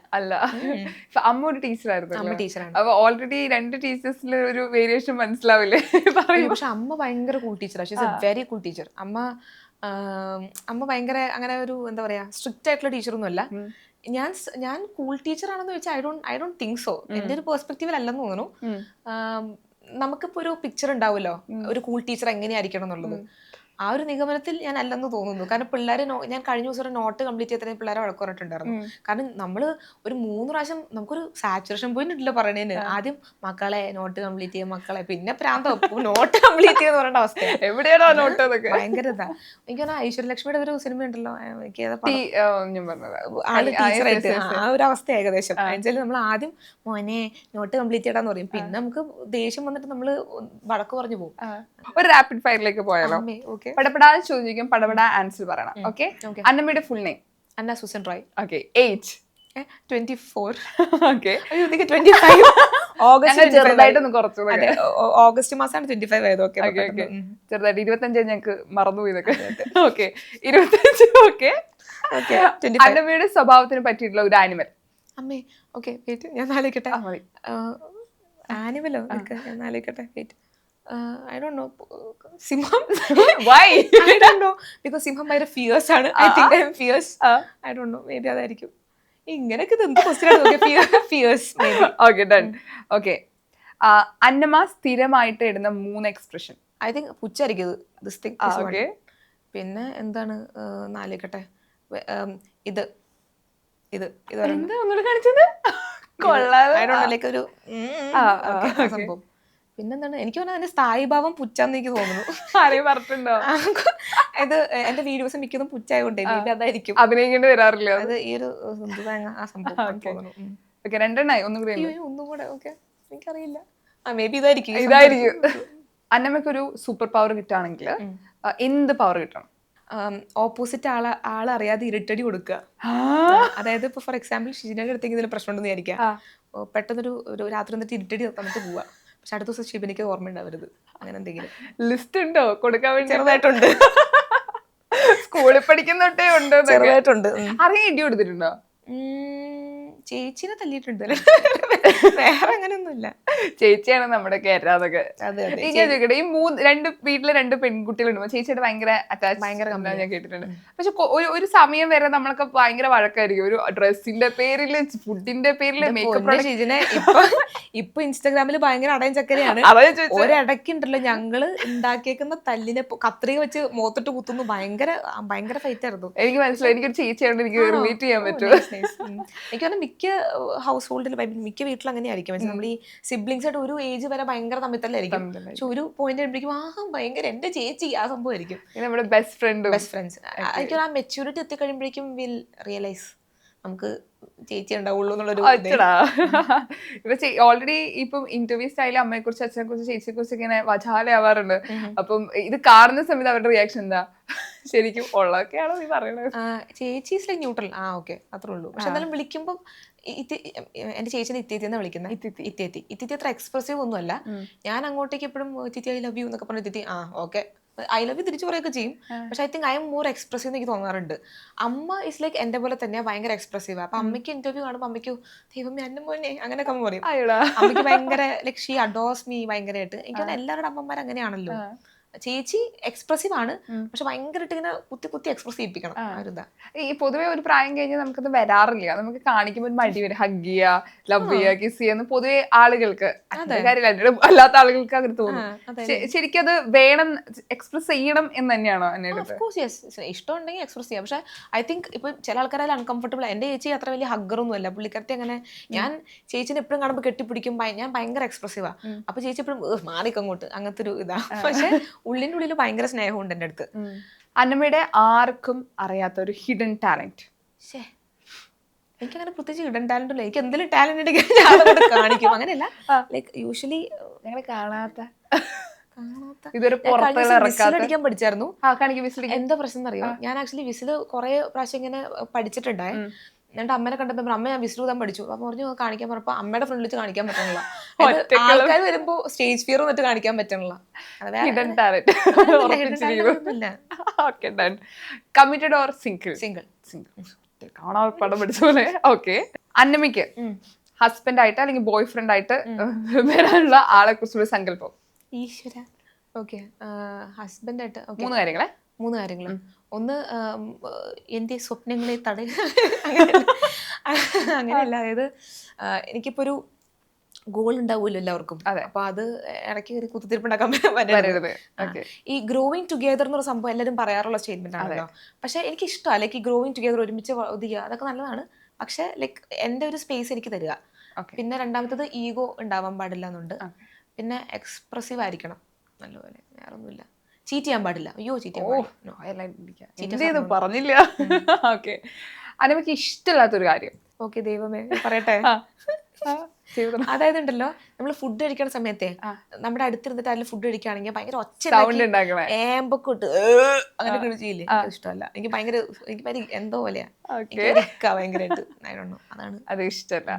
അമ്മ ഒരു ടീച്ചറായിരുന്നു. അമ്മ ടീച്ചറാണ്. അപ്പൊ ഓൾറെഡി 2 ടീച്ചേഴ്സിൽ ഒരു വേരിയേഷൻ മനസ്സിലാവില്ലേ? പക്ഷെ അമ്മ ഭയങ്കര കൂൾ ടീച്ചറാണ്. She's A very cool teacher. അമ്മ ഭയങ്കര അങ്ങനെ ഒരു എന്താ പറയാ സ്ട്രിക്റ്റ് ആയിട്ടുള്ള ടീച്ചറൊന്നും അല്ല. ഞാൻ കൂൾ ടീച്ചർ ആണെന്ന് വെച്ചാൽ ഐ ഡോണ്ട് തിങ്ക് സോ. എന്റെ ഒരു പെർസ്പെക്റ്റീവിൽ അല്ലെന്ന് തോന്നുന്നു. നമുക്കിപ്പോ ഒരു പിക്ചർ ഉണ്ടാവുമല്ലോ ഒരു കൂൾ ടീച്ചർ എങ്ങനെയായിരിക്കണം എന്നുള്ളത്. ആ ഒരു നിഗമനത്തിൽ ഞാൻ അല്ലെന്ന് തോന്നുന്നു. കാരണം പിള്ളേരെ ഞാൻ കഴിഞ്ഞ ദിവസം ഒരു നോട്ട് കംപ്ലീറ്റ് ചെയ്തതിന് പിള്ളേരെ വഴക്ക് പറഞ്ഞിട്ടുണ്ടായിരുന്നു. കാരണം നമ്മള് ഒരു 3 പ്രാവശ്യം നമുക്കൊരു സാച്ചുറേഷൻ പോയിന്റ് ഇല്ല പറയണേന്. ആദ്യം മക്കളെ നോട്ട് കംപ്ലീറ്റ് ചെയ്യാൻ മക്കളെ, പിന്നെ പ്രാന്തോ നോട്ട് കംപ്ലീറ്റ് ചെയ്യുന്ന പറയേണ്ട അവസ്ഥ. എവിടെയാണോ നോട്ട് ഭയങ്കര ഇതാ. എനിക്ക് പറഞ്ഞാൽ ഐശ്വര്യലക്ഷ്മിയുടെ ഒരു സിനിമ ഉണ്ടല്ലോ, ആള് ടീച്ചറായിട്ട് ആ ഒരു അവസ്ഥ ഏകദേശം. എന്നുവെച്ചാൽ നമ്മൾ ആദ്യം മോനെ നോട്ട് കംപ്ലീറ്റ് ചെയ്യടാന്ന് പറയും, പിന്നെ നമുക്ക് ദേഷ്യം വന്നിട്ട് നമ്മള് വഴക്ക് പറഞ്ഞു പോകും. ഒരു റാപ്പിഡ് ഫയറിലേക്ക് പോയാലോ? പടപടാ ചോദിക്കും, പടപടാ ആൻസർ പറയണം. ഓക്കെ. അന്നമ്മയുടെ full name? Anna Susan Roy. Okay. Age? 24. Okay. 25. August മാസമാണ് 25 ആയത്. ചെറുതായിട്ട് 25 ഞങ്ങൾക്ക് മറന്നുപോയി ഇതൊക്കെ. ഓക്കെ. 25. ഓക്കെ. അന്നമ്മയുടെ സ്വഭാവത്തിന് പറ്റിയിട്ടുള്ള ഒരു ആനിമൽ? അമ്മേ ഓക്കെ വെയിറ്റ്, ഞാൻ ആലോചിക്കട്ടെ. ആനിമലോ? ഞാൻ ആലോചിക്കട്ടെ, വെയിറ്റ്. I don't know. സിംഹം. Why? I don't know. Because സിംഹം ഭയങ്കര ഫിയേഴ്സ് ആണ്. I think I am fierce. I don't know. Maybe അതായിരിക്കും. ഇങ്ങനെയൊക്കെ എന്ത് ക്വസ്റ്റ്യൻ ആണ്? Fears. Okay done. Okay. Annamma സ്ഥിരമായിട്ട് ഇടുന്ന 3 എക്സ്പ്രഷൻ? I think പുച്ചായിരിക്കും ദിസ് തിങ്. ഓക്കെ. പിന്നെ എന്താണ് ആലോചിക്കട്ടെ. ഇത് എന്താ ഒന്നുകൂടെ കാണിച്ചത്? കൊള്ളാം. I don't know, like ഒരു സംഭവം. പിന്നെന്താണ് എനിക്ക് പറഞ്ഞാൽ അതിന്റെ സ്ഥായിഭാവം പുച്ചാന്ന് എനിക്ക് തോന്നുന്നു. ആരെയും പറഞ്ഞിട്ടുണ്ടോ? ഇത് എന്റെ വീഡിയോസ് മിക്കതും പുച്ചായതുകൊണ്ടേ അതായിരിക്കും. അഭിനയിക്കേണ്ടി വരാറില്ല അത് ഈ ഒരു ആ സംഭവം തോന്നുന്നു. ഓക്കെ, 2 ഒന്നും കൂടി ഉണ്ട്. അയ്യോ, ഒന്നും കൂടെ. ഓക്കെ, എനിക്കറിയില്ല. മേ ബി ഇതായിരിക്കും. അന്നമ്മയ്ക്കൊരു സൂപ്പർ പവർ കിട്ടുകയാണെങ്കിൽ എന്ത് പവർ കിട്ടണം? ഓപ്പോസിറ്റ് ആളറിയാതെ ഇരുട്ടടി കൊടുക്കുക. അതായത് ഇപ്പൊ ഫോർ എക്സാമ്പിൾ ഷിജിനയുടെ അടുത്തേക്ക് ഇതിൽ പ്രശ്നം ഉണ്ടെന്ന് വിചാരിക്കാം. പെട്ടെന്നൊരു രാത്രി വന്നിട്ട് ഇരുട്ടടി തന്നിട്ട് പോവാ. പക്ഷെ അടുത്ത ദിവസം ഷിബിനിക്ക് ഓർമ്മ ഉണ്ടാവരുത്. അങ്ങനെ എന്തെങ്കിലും ലിസ്റ്റ് ഉണ്ടോ കൊടുക്കാൻ വേണ്ടി? ചെറുതായിട്ടുണ്ട്. സ്കൂളിൽ പഠിക്കുന്നോട്ടേ ഉണ്ടോ? ചെറുതായിട്ടുണ്ട്. അറിയാൻ ഇടി കൊടുത്തിട്ടുണ്ടോ? ചേച്ചിനെ തല്ലിയിട്ടുണ്ട്. വേറെ അങ്ങനെയൊന്നുമില്ല. ചേച്ചിയാണ് നമ്മുടെ കേരളതൊക്കെ. അതെ അതെ. ഈ വീട്ടിലെ 2 പെൺകുട്ടികളുണ്ട്. ചേച്ചിയുടെ ഭയങ്കര ഭയങ്കര ഞാൻ കേട്ടിട്ടുണ്ട്. പക്ഷെ ഒരു സമയം വരെ നമ്മളൊക്കെ ഭയങ്കര വഴക്കായിരിക്കും. ഒരു ഡ്രസ്സിന്റെ പേരില്, ഫുഡിന്റെ പേരില്, മേക്കപ്പ്. ഷിജിനെ ഇപ്പൊ ഇൻസ്റ്റാഗ്രാമിൽ ഭയങ്കര അടയും ചക്കരയാണ്. ഒരിടയ്ക്കുണ്ടല്ലോ ഞങ്ങള് ഉണ്ടാക്കിയേക്കുന്ന തല്ലിനെ കത്രിക വെച്ച് മുഖത്തിട്ട് കുത്തുന്നു. ഭയങ്കര ഫൈറ്റ് ആയിരുന്നു. എനിക്ക് മനസ്സിലായി. എനിക്കൊരു ചേച്ചിയാണ്, എനിക്ക് റിലേറ്റ് ചെയ്യാൻ പറ്റും. എനിക്ക് തോന്നുന്നു മിക്ക ഹൗസ് ഹോൾഡിൽ, മിക്ക വീട്ടിൽ അങ്ങനെ ആയിരിക്കും. നമ്മൾ ഈ സിബ്ലിങ്സ് ആയിട്ട് ഒരു ഏജ് വരെ ഭയങ്കര തമ്മിത്തല്ലായിരിക്കും. പക്ഷെ ഒരു പോയിന്റ് കഴിയുമ്പോഴേക്കും ഭയങ്കര എന്റെ ചേച്ചി ആ സംഭവം ആയിരിക്കും. നമ്മുടെ ബെസ്റ്റ് ഫ്രണ്ട്സ്. എനിക്ക് ആ മെച്യൂരിറ്റി എത്തിക്കഴിയുമ്പോഴേക്കും വിൽ റിയലൈസ് നമുക്ക് ചേച്ചി ഉണ്ടാവുള്ളൂ എന്നുള്ളൊരു. ഇപ്പൊ ഓൾറെഡി ഇപ്പം ഇന്റർവ്യൂ സ്റ്റൈലിൽ അമ്മയെ കുറിച്ച്, അച്ഛനെ കുറിച്ച്, ചേച്ചിയെ കുറിച്ച് ഇങ്ങനെ വചാലയാവാറുണ്ട്. അപ്പം ഇത് കാണുന്ന സമയത്ത് അവരുടെ റിയാക്ഷൻ എന്താ? ശരിക്കും ഉള്ളതൊക്കെയാണോ നീ പറയണത്? ചേച്ചി ഈസ് ലൈക്ക് ന്യൂട്രൽ. ഓക്കെ, അത്രേ ഉള്ളൂ. പക്ഷെ എന്നാലും വിളിക്കുമ്പോൾ എന്റെ ചേച്ചിനെ ഇത്തിയെന്ന് വിളിക്കുന്നത്. ഇത്തിത്തി അത്ര എക്സ്പ്രസീവ് ഒന്നും അല്ല. ഞാൻ അങ്ങോട്ടേക്ക് എപ്പോഴും ഇത്തിത്തി ഐ ലവ് യു എന്നൊക്കെ പറഞ്ഞു ഇത്തിത്തി ഓക്കെ ഐ ലവ് യു തിരിച്ചു പറയുകയൊക്കെ ചെയ്യും. പക്ഷെ I think I am more expressive എന്ന് എനിക്ക് തോന്നാറുണ്ട്. അമ്മ ഇസ് ലൈക്ക് എന്റെ പോലെ തന്നെ ഭയങ്കര എക്സ്പ്രസീവ്. അപ്പൊ അമ്മയ്ക്ക് ഇന്റർവ്യൂ കാണുമ്പോൾ അമ്മയ്ക്ക് ദൈവമേ അന്ന മോനെ അങ്ങനെയൊക്കെ അമ്മ പറയും. അമ്മയ്ക്ക് ഭയങ്കര ലൈക്ക് ഷീ അഡോസ് മീ ഭയങ്കരമായിട്ട്. എനിക്ക് തോന്നുന്നു എല്ലാവരുടെ അമ്മമാർ അങ്ങനെയാണല്ലോ. ചേച്ചി എക്സ്പ്രസീവ് ആണ്, പക്ഷെ ഭയങ്കരമായിട്ട് ഇങ്ങനെ കുത്തി എക്സ്പ്രസ് ചെയ്യിപ്പിക്കണം. ഈ പൊതുവെ ഒരു പ്രായം കഴിഞ്ഞാൽ നമുക്കത് വരാറില്ല. നമുക്ക് കാണിക്കുമ്പോൾ ഒരു മടി വരും. ഹഗ് ചെയ്യുക, ലവ് ചെയ്യുക, കിസ് ചെയ്യുക പൊതുവെ ആളുകൾക്ക്, അല്ലാത്ത ആളുകൾക്ക് അങ്ങനെ തോന്നും. ശരിക്കും അത് വേണം, എക്സ്പ്രസ് ചെയ്യണം എന്ന് തന്നെയാണോ? ഇഷ്ടം ഉണ്ടെങ്കിൽ എക്സ്പ്രസ് ചെയ്യാം. പക്ഷെ ഐ തിങ്ക് ഇപ്പൊ ചില ആൾക്കാരെ അൺകംഫർട്ടബിൾ. എന്റെ ചേച്ചി അത്ര വലിയ ഹഗ്ഗറൊന്നും അല്ല. പുള്ളിക്കാരത്തി അങ്ങനെ. ഞാൻ ചേച്ചിനെ എപ്പോഴും കാണുമ്പോൾ കെട്ടിപ്പിടിക്കും. ഞാൻ ഭയങ്കര എക്സ്പ്രസീവാ. അപ്പൊ ചേച്ചി എപ്പോഴും മാറിക്കങ്ങോട്ട് അങ്ങനത്തെ ഒരു ഇതാ. പക്ഷെ ഉള്ളിൻ്റെ ഉള്ളിൽ ഭയങ്കര സ്നേഹമുണ്ട് എൻ്റെ അടുത്ത്. അന്നമ്മയുടെ ആർക്കും അറിയാത്ത ഒരു ഹിഡൻ ടാലന്റ്? എനിക്കങ്ങനെ പ്രത്യേകിച്ച് ഹിഡൻ ടാലന്റ് ഇല്ല. എനിക്ക് എന്തെങ്കിലും ടാലന്റ് ഉണ്ടെങ്കിൽ ഞാൻ കാണിക്കും. അങ്ങനെയല്ല, ലൈക്ക് യൂഷ്വലി ഞങ്ങൾ കാണാത്ത വിസിലടിക്കാൻ പഠിച്ചായിരുന്നു. എന്താ പ്രശ്നം എന്നറിയോ? ഞാൻ ആക്ച്വലി വിസിൽ കുറെ പ്രാവശ്യം ഇങ്ങനെ പഠിച്ചിട്ടുണ്ടായി. എന്നിട്ട് അമ്മനെ കണ്ടപ്പോൾ അമ്മ ഞാൻ വിസിൽ ഊതാൻ പഠിച്ചു. അപ്പൊ പറഞ്ഞു കാണിക്കാൻ പറഞ്ഞപ്പോ അമ്മയുടെ ഫ്രണ്ടിൽ വെച്ച് കാണിക്കാൻ പറ്റണില്ല. ആൾക്കാർ വരുമ്പോ സ്റ്റേജ് ഫിയർ വന്നിട്ട് കാണിക്കാൻ പറ്റണില്ല. Committed or single? കാണാൻ പടം പഠിച്ച പോലെ. ഓക്കെ, അന്നമ്മയ്ക്ക് ഹസ്ബൻഡ് ആയിട്ട് അല്ലെങ്കിൽ ബോയ് ഫ്രണ്ട് ആയിട്ട് വരാനുള്ള ആളെ കുറിച്ചുള്ള സങ്കല്പം? ഈശ്വര. ഓക്കെ, ഹസ്ബൻഡ് ആയിട്ട് 3 കാര്യങ്ങൾ. ഒന്ന്, എൻ്റെ സ്വപ്നങ്ങളെ അങ്ങനെയല്ല. അതായത് എനിക്കിപ്പോ ഒരു ഗോൾ ഉണ്ടാവുമല്ലോ എല്ലാവർക്കും. അപ്പൊ അത് ഇടയ്ക്ക് കയറി കുത്തിരിപ്പുണ്ടാക്കാൻ വരരുത്. ഈ ഗ്രോയിങ് ടുഗെദർ എന്നൊരു സംഭവം എല്ലാവരും പറയാറുള്ള സ്റ്റേറ്റ്മെന്റ് ആണല്ലോ. പക്ഷെ എനിക്ക് ഇഷ്ടമാണ്. ലൈക്ക് ഈ ഗ്രോയിങ് ടുഗെദർ, ഒരുമിച്ച് ഒതുക്കുക, അതൊക്കെ നല്ലതാണ്. പക്ഷെ ലൈക്ക് എൻ്റെ ഒരു സ്പേസ് എനിക്ക് തരിക. പിന്നെ രണ്ടാമത്തത് ഈഗോ ഉണ്ടാവാൻ പാടില്ല എന്നുണ്ട്. പിന്നെ എക്സ്പ്രസീവ് ആയിരിക്കണം നല്ലപോലെ. വേറെ ഒന്നുമില്ല. ചീറ്റ് ചെയ്യാൻ പാടില്ല. അയ്യോ, ചീറ്റ് പറഞ്ഞില്ല. ഓക്കെ, അന്നമ്മയ്ക്ക് ഇഷ്ടമില്ലാത്തൊരു കാര്യം? ഓക്കെ, ദൈവമേ പറയട്ടെ. അതായത് ഉണ്ടല്ലോ, നമ്മൾ ഫുഡ് കഴിക്കുന്ന സമയത്തെ നമ്മുടെ അടുത്തിരുന്നിട്ട് അതിൽ ഫുഡ് കഴിക്കുകയാണെങ്കിൽ ഭയങ്കര ഒച്ച ഏമ്പൊക്കെ ഇട്ട് അങ്ങനെ കഴിച്ചില്ലേ, ഇഷ്ടമല്ല. എനിക്ക് ഭയങ്കര എന്തോ പോലെയാ, ഭയങ്കരമായിട്ട്. അതാണ് അത് ഇഷ്ടമല്ല.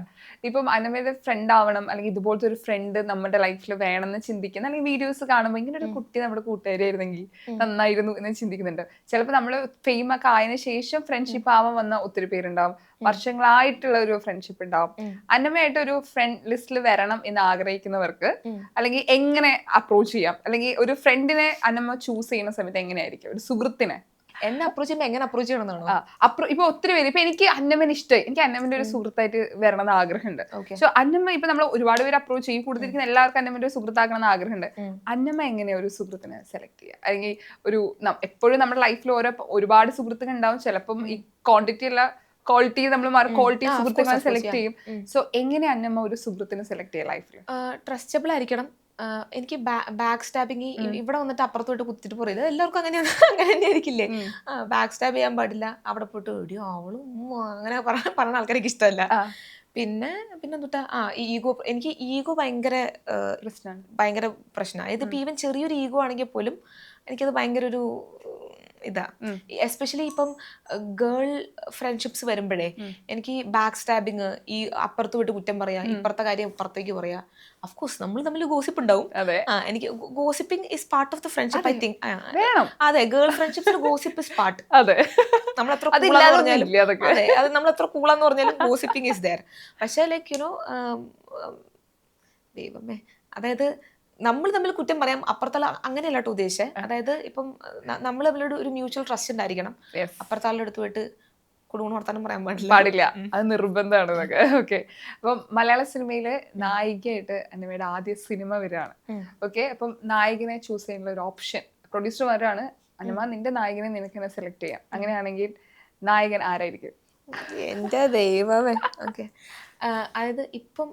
ഇപ്പം അന്നമ്മയുടെ ഫ്രണ്ട് ആവണം, അല്ലെങ്കിൽ ഇതുപോലത്തെ ഒരു ഫ്രണ്ട് നമ്മുടെ ലൈഫിൽ വേണമെന്ന് ചിന്തിക്കുന്ന, അല്ലെങ്കിൽ വീഡിയോസ് കാണുമ്പോൾ ഇങ്ങനെ ഒരു കുട്ടി നമ്മുടെ കൂട്ടുകാരായിരുന്നെങ്കിൽ നന്നായിരുന്നു എന്ന് ചിന്തിക്കുന്നുണ്ട്. ചിലപ്പോൾ നമ്മൾ ഫെയിം ഒക്കെ ആയതിനു ശേഷം ഫ്രണ്ട്ഷിപ്പ് ആവാൻ വന്ന ഒത്തിരി പേരുണ്ടാവും. വർഷങ്ങളായിട്ടുള്ള ഒരു ഫ്രണ്ട്ഷിപ്പ് ഉണ്ടാവും. അന്നമ്മയായിട്ട് ഒരു ഫ്രണ്ട് ലിസ്റ്റിൽ വരണം എന്ന് ആഗ്രഹിക്കുന്നവർക്ക് അല്ലെങ്കിൽ എങ്ങനെ അപ്രോച്ച് ചെയ്യാം? അല്ലെങ്കിൽ ഒരു ഫ്രണ്ടിനെ അന്നമ്മ ചൂസ് ചെയ്യുന്ന സമയത്ത് എങ്ങനെയായിരിക്കും? ഒരു സുഹൃത്തിനെ എന്നെ അപ്രോച്ച് ചെയ്യുമ്പോൾ എങ്ങനെ അപ്രോച്ച് ചെയ്യണമെന്നാണോ? ഇപ്പൊ ഒത്തിരി പേര്, ഇപ്പൊ എനിക്ക് അന്നമ്മനെ ഇഷ്ടമായി, എനിക്ക് അന്നമ്മന്റെ ഒരു സുഹൃത്തായിട്ട് വരണം എന്ന് ആഗ്രഹമുണ്ട്. സോ അന്നമ്മ ഇപ്പൊ നമ്മൾ ഒരുപാട് പേര് അപ്രോച്ച് ചെയ്യും, കൂടുതലിരിക്കുന്ന എല്ലാവർക്കും അന്നമ്മന്റെ ഒരു സുഹൃത്താക്കണം എന്ന് ആഗ്രഹമുണ്ട്. അന്നമ്മ എങ്ങനെയാ ഒരു സുഹൃത്തിനെ സെലക്ട് ചെയ്യുക? അല്ലെങ്കിൽ ഒരു എപ്പോഴും നമ്മുടെ ലൈഫിൽ ഒരുപാട് സുഹൃത്തുക്കൾ ഉണ്ടാവും. ചിലപ്പം ഈ ക്വാണ്ടിറ്റി അല്ല ക്വാളിറ്റി, നമ്മൾ ക്വാളിറ്റി സുഹൃത്തുക്കളെ സെലക്ട് ചെയ്യും. സോ എങ്ങനെ അന്നമ്മ ഒരു സുഹൃത്തിനെ സെലക്ട് ചെയ്യുക ലൈഫിൽ? ട്രസ്റ്റബിൾ ആയിരിക്കണം. എനിക്ക് ബാക്ക് സ്റ്റാബിങ് ഇവിടെ വന്നിട്ട് അപ്പുറത്തോട്ട് കുത്തിട്ട് പോറില്ല. എല്ലാവർക്കും അങ്ങനെ തന്നെയായിരിക്കില്ലേ? ബാക്ക് സ്റ്റാബ് ചെയ്യാൻ പാടില്ല. അവിടെ പോയിട്ട് എടിയോ അവളും അങ്ങനെ പറഞ്ഞ ആൾക്കാർക്ക് ഇഷ്ടമല്ല. പിന്നെ എന്തുട്ടാ ഈഗോ. എനിക്ക് ഈഗോ പ്രശ്നമാണ്. ഭയങ്കര പ്രശ്നമാണ്. ഇതിപ്പോ ഈവൻ ചെറിയൊരു ഈഗോ ആണെങ്കിൽ പോലും എനിക്കത് ഭയങ്കര ഒരു ഇതാ. എസ്പെഷ്യലി ഇപ്പം ഗേൾ ഫ്രണ്ട്ഷിപ്സ് വരുമ്പോഴേ എനിക്ക് ബാക്ക് സ്റ്റാബിങ്, ഈ അപ്പുറത്ത് വിട്ട് കുറ്റം പറയാ, ഇപ്പുറത്തെ കാര്യം ഇപ്പുറത്തേക്ക് പറയാ. അഫ്കോഴ്സ് നമ്മൾ തമ്മിൽ ഗോസിപ്പ് ഉണ്ടാവും. എനിക്ക് gossiping is part of the friendship. I think അതെ, ഗേൾ ഫ്രണ്ട്ഷിപ്സിൽ ഗോസിപ്പ് ഇസ് പാർട്ട്. നമ്മൾ എത്ര കൂളാന്ന് പറഞ്ഞാലും ഗോസിപ്പിംഗ് ഇസ് ദയർ. പക്ഷേ ലൈക്ക് യുനോ ദൈവമേ, അതായത് നമ്മൾ തമ്മിൽ കുറ്റം പറയാം, അപ്പുറത്തുള്ള അങ്ങനെയല്ല കേട്ടോ ഉദ്ദേശിച്ചത്. അതായത് ഇപ്പം നമ്മൾ തമ്മിലൊരു ഒരു മ്യൂച്വൽ ട്രസ്റ്റ് ഉണ്ടായിരിക്കണം. അപ്പുറത്താളുടെ അടുത്ത് പോയിട്ട് കുടുംബം വർത്താനം പറയാൻ പാടില്ല, അത് നിർബന്ധമാണ് എന്നൊക്കെ. ഓക്കെ, അപ്പം മലയാള സിനിമയില് നായികയായിട്ട് അന്നമ്മയുടെ ആദ്യ സിനിമ വരികയാണ്. ഓക്കെ, അപ്പം നായകനെ ചൂസ് ചെയ്യാനുള്ള ഒരു ഓപ്ഷൻ പ്രൊഡ്യൂസർ വരാണ്. അന്നമ്മ, നിന്റെ നായകനെ നിനക്ക് തന്നെ സെലക്ട് ചെയ്യാം. അങ്ങനെയാണെങ്കിൽ നായകൻ ആരായിരിക്കും? എന്റെ ദൈവമേ. ഓക്കെ, അതായത് ഇപ്പം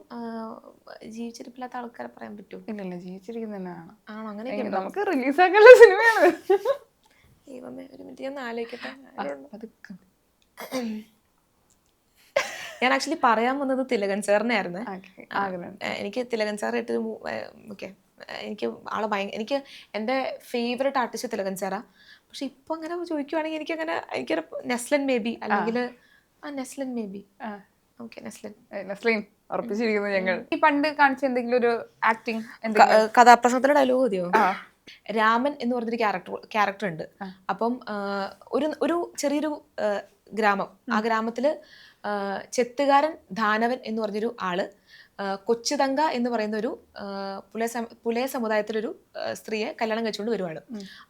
ജീവിച്ചിരിപ്പില്ലാത്ത ആൾക്കാരെ പറയാൻ പറ്റുമോ? ഇല്ലല്ല, ജീവിച്ചിരിക്കുന്ന തന്നെയാണ്. ആണോ? അങ്ങനെ നമുക്ക് റിലീസാക്കാനുള്ള സിനിമയാണ്. ദൈവമേ, ഒരു മിനിറ്റ് ഞാൻ ആലോചിക്കട്ടെ. ഞാൻ ആക്ച്വലി പറയാൻ വന്നത് തിലകൻ സാറിനെ ആയിരുന്നു. എനിക്ക് തിലകൻ സാറായിട്ട് ഓക്കെ, എനിക്ക് എനിക്ക് എൻ്റെ ഫേവറേറ്റ് ആർട്ടിസ്റ്റ് തിലകൻ സാറാ. പക്ഷെ ഇപ്പൊ അങ്ങനെ ചോദിക്കുവാണെങ്കിൽ എനിക്കൊരു നെസ്ലൻ മേ ബി, അല്ലെങ്കിൽ Naslen may be. Okay, Naslen ഉറപ്പിച്ചിരിക്കുന്നു ഞങ്ങൾ. ഈ പണ്ട് കാണിച്ച എന്തെങ്കിലും ഒരു ആക്ടിങ്, കഥാപ്രസംഗത്തിലെ ഡയലോഗ് മതിയോ? രാമൻ എന്ന് പറഞ്ഞൊരു ക്യാരക്ടർ ഉണ്ട്. അപ്പം ഒരു ചെറിയൊരു ഗ്രാമം, ആ ഗ്രാമത്തില് ചെത്തുകാരൻ ധാനവൻ എന്ന് പറഞ്ഞൊരു ആള് കൊച്ചുതങ്ക എന്ന് പറയുന്ന ഒരു പുലയ സമുദായത്തിലൊരു സ്ത്രീയെ കല്യാണം കഴിച്ചുകൊണ്ട് വരുവാണ്.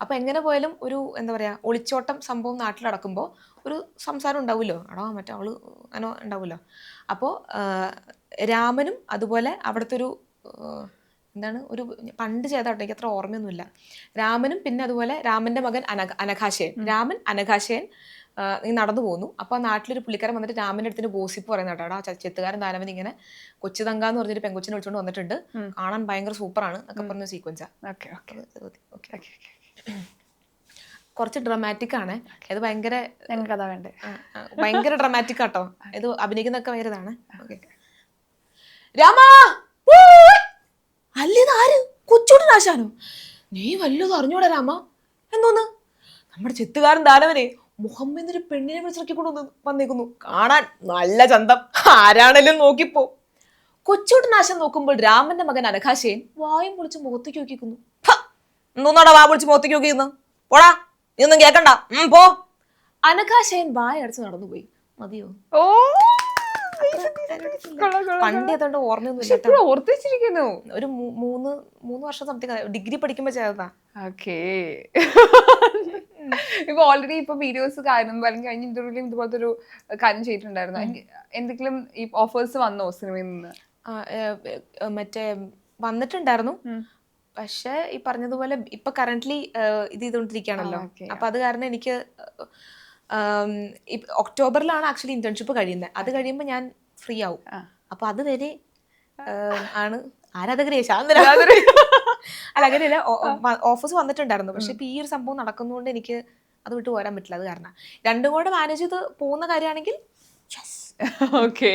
അപ്പൊ എങ്ങനെ പോയാലും ഒരു എന്താ പറയാ ഒളിച്ചോട്ടം സംഭവം നാട്ടിൽ നടക്കുമ്പോൾ ഒരു സംസാരം ഉണ്ടാവുമല്ലോ, മറ്റേ അവള് അങ്ങനെ ഉണ്ടാവുമല്ലോ. അപ്പോൾ രാമനും അതുപോലെ അവിടുത്തെ ഒരു എന്താണ് ഒരു പണ്ട് ചെയ്താട്ടോ, എനിക്ക് അത്ര ഓർമ്മയൊന്നുമില്ല. രാമനും പിന്നെ അതുപോലെ രാമന്റെ മകൻ അനഘാശയൻ, രാമൻ അനഘാശയൻ നടന്നു പോകുന്നു. അപ്പോൾ ആ നാട്ടിലൊരു പുള്ളിക്കാരൻ വന്നിട്ട് രാമന്റെ അടുത്തിന് ഗോസിപ്പ് പറയുന്ന കേട്ടോ, ചെത്തുകാരൻ ധാനവൻ ഇങ്ങനെ കൊച്ചുതങ്ക എന്ന് പറഞ്ഞൊരു പെങ്കൊച്ചിനെ വിളിച്ചുകൊണ്ട് വന്നിട്ടുണ്ട്, കാണാൻ ഭയങ്കര സൂപ്പറാണ് എന്നൊക്കെ പറഞ്ഞ സീക്വൻസാ. കുറച്ച് ഡ്രമാറ്റിക് ആണ് ഇത്, ഭയങ്കര കഥ വേണ്ടേ, ഭയങ്കര ഡ്രമാറ്റിക് ആട്ടോ ഇത്, അഭിനയിക്കുന്നൊക്കെ ഭയങ്കര ഇതാണ്. ഓക്കെ, രാമാ അല്ലേത് ആര്? കൊച്ചോട്ട് നാശാനോ? നീ വല്ലതും അറിഞ്ഞൂടാ രാമ? എന്തോന്ന്? നമ്മുടെ ചെത്തുകാരൻ ധാനവനെ മുഹമ്മദ് പെണ്ണിനെ വിളിച്ചിറക്കിക്കൊണ്ട് വന്നേക്കുന്നു, കാണാൻ നല്ല ചന്തം, ആരാണേലും നോക്കിപ്പോ. കൊച്ചോട്ട് നാശം നോക്കുമ്പോൾ രാമന്റെ മകൻ അനഘാശയൻ വായും പൊളിച്ച് മുഖത്തേക്ക് നോക്കിക്കുന്നു. എന്തോന്നാടാ വാ പൊളിച്ച് മുഖത്തേക്ക് നോക്കിക്കുന്നു? പോടാ, നീ ഒന്നും കേക്കണ്ട, പോ. അനഘാശയൻ വായ അടച്ച് നടന്നുപോയി. മതിയോ? ഓ, പണ്ട് ഏതാണ്ട് ഓർമ്മയൊന്നും ഓർത്തിച്ചിരിക്കുന്നു. ഒരു 3 വർഷം സംതിങ് ഡിഗ്രി പഠിക്കുമ്പോ ചെയ്തതാ. ഓക്കേ, ഇപ്പൊ ഓൾറെഡി ഇപ്പൊ വീഡിയോസ് കാണുമ്പോ അല്ലെങ്കിൽ കഴിഞ്ഞ ഇന്റർവ്യൂലും ഇതുപോലത്തെ ഒരു കാര്യം ചെയ്തിട്ടുണ്ടായിരുന്നു. എന്തെങ്കിലും ഈ ഓഫേഴ്സ് വന്നോ സിനിമയിൽ നിന്ന്? മറ്റേ വന്നിട്ടുണ്ടായിരുന്നു, പക്ഷെ ഈ പറഞ്ഞതുപോലെ ഇപ്പൊ കറന്റ്ലി ഇത് ചെയ്തോണ്ടിരിക്കുകയാണല്ലോ. അപ്പൊ അത് കാരണം എനിക്ക് ഒക്ടോബറിലാണ് ആക്ച്വലി ഇന്റേൺഷിപ്പ് കഴിയുന്നത്. അത് കഴിയുമ്പോൾ ഞാൻ ഫ്രീ ആവും. അപ്പൊ അതുവരെ ആണ് ആരാധകരെ ശാന്തര അല്ല അങ്ങനെയല്ല, ഓഫേഴ്സ് വന്നിട്ടുണ്ടായിരുന്നു. പക്ഷെ ഇപ്പൊ ഈ ഒരു സംഭവം നടക്കുന്നതുകൊണ്ട് എനിക്ക് അത് വിട്ട് പോരാൻ പറ്റില്ല. അത് കാരണം രണ്ടും കൂടെ മാനേജ് ചെയ്ത് പോകുന്ന കാര്യമാണെങ്കിൽ. ഓക്കെ,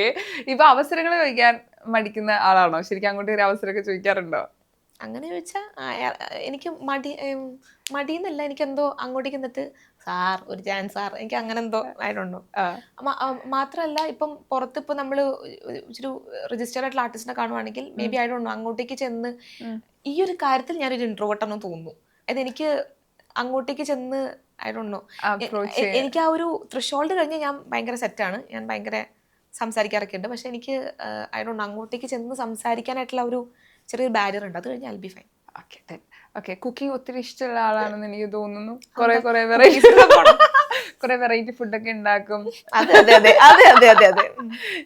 ഇപ്പൊ അവസരങ്ങൾ ചോദിക്കാൻ മടിക്കുന്ന ആളാണോ? ശരിക്കും അങ്ങോട്ട് ഒരു അവസരമൊക്കെ ചോദിക്കാറുണ്ടോ? അങ്ങനെ ചോദിച്ചാൽ എനിക്ക് മടിയെന്നല്ല, എനിക്കെന്തോ അങ്ങോട്ടേക്ക് എന്നിട്ട് സാർ ഒരു ചാൻസ് സാർ, എനിക്ക് അങ്ങനെ എന്തോ ആയിട്ടുണ്ടോ. മാത്രമല്ല ഇപ്പം പുറത്ത് ഇപ്പൊ നമ്മള് ഒരു രജിസ്റ്റേർഡ് ആയിട്ടുള്ള ആർട്ടിസ്റ്റിനെ കാണുവാണെങ്കിൽ മേ ബി ആയിട്ടുണ്ടോ അങ്ങോട്ടേക്ക് ചെന്ന് ഈ ഒരു കാര്യത്തിൽ ഞാനൊരു ഇൻട്രോവേർട്ട് ആണെന്ന് തോന്നുന്നു. അതായത് എനിക്ക് അങ്ങോട്ടേക്ക് ചെന്ന് ആയിട്ടുണ്ടോ, എനിക്ക് ആ ഒരു ത്രിഷോൾഡ് കഴിഞ്ഞ് ഞാൻ ഭയങ്കര സെറ്റാണ്, ഞാൻ ഭയങ്കര സംസാരിക്കാറൊക്കെ ഉണ്ട്. പക്ഷെ എനിക്ക് ആയിട്ടുണ്ടോ അങ്ങോട്ടേക്ക് ചെന്ന് സംസാരിക്കാനായിട്ടുള്ള ഒരു ചെറിയൊരു ബാരിയർ ഉണ്ട്. അത് കഴിഞ്ഞാൽ I be fine. Okay, cooking ഒത്തിരി ഇഷ്ടമുള്ള ആളാണെന്ന് എനിക്ക് തോന്നുന്നു. കുറെ വെറൈറ്റി ഫുഡൊക്കെ ഉണ്ടാക്കും.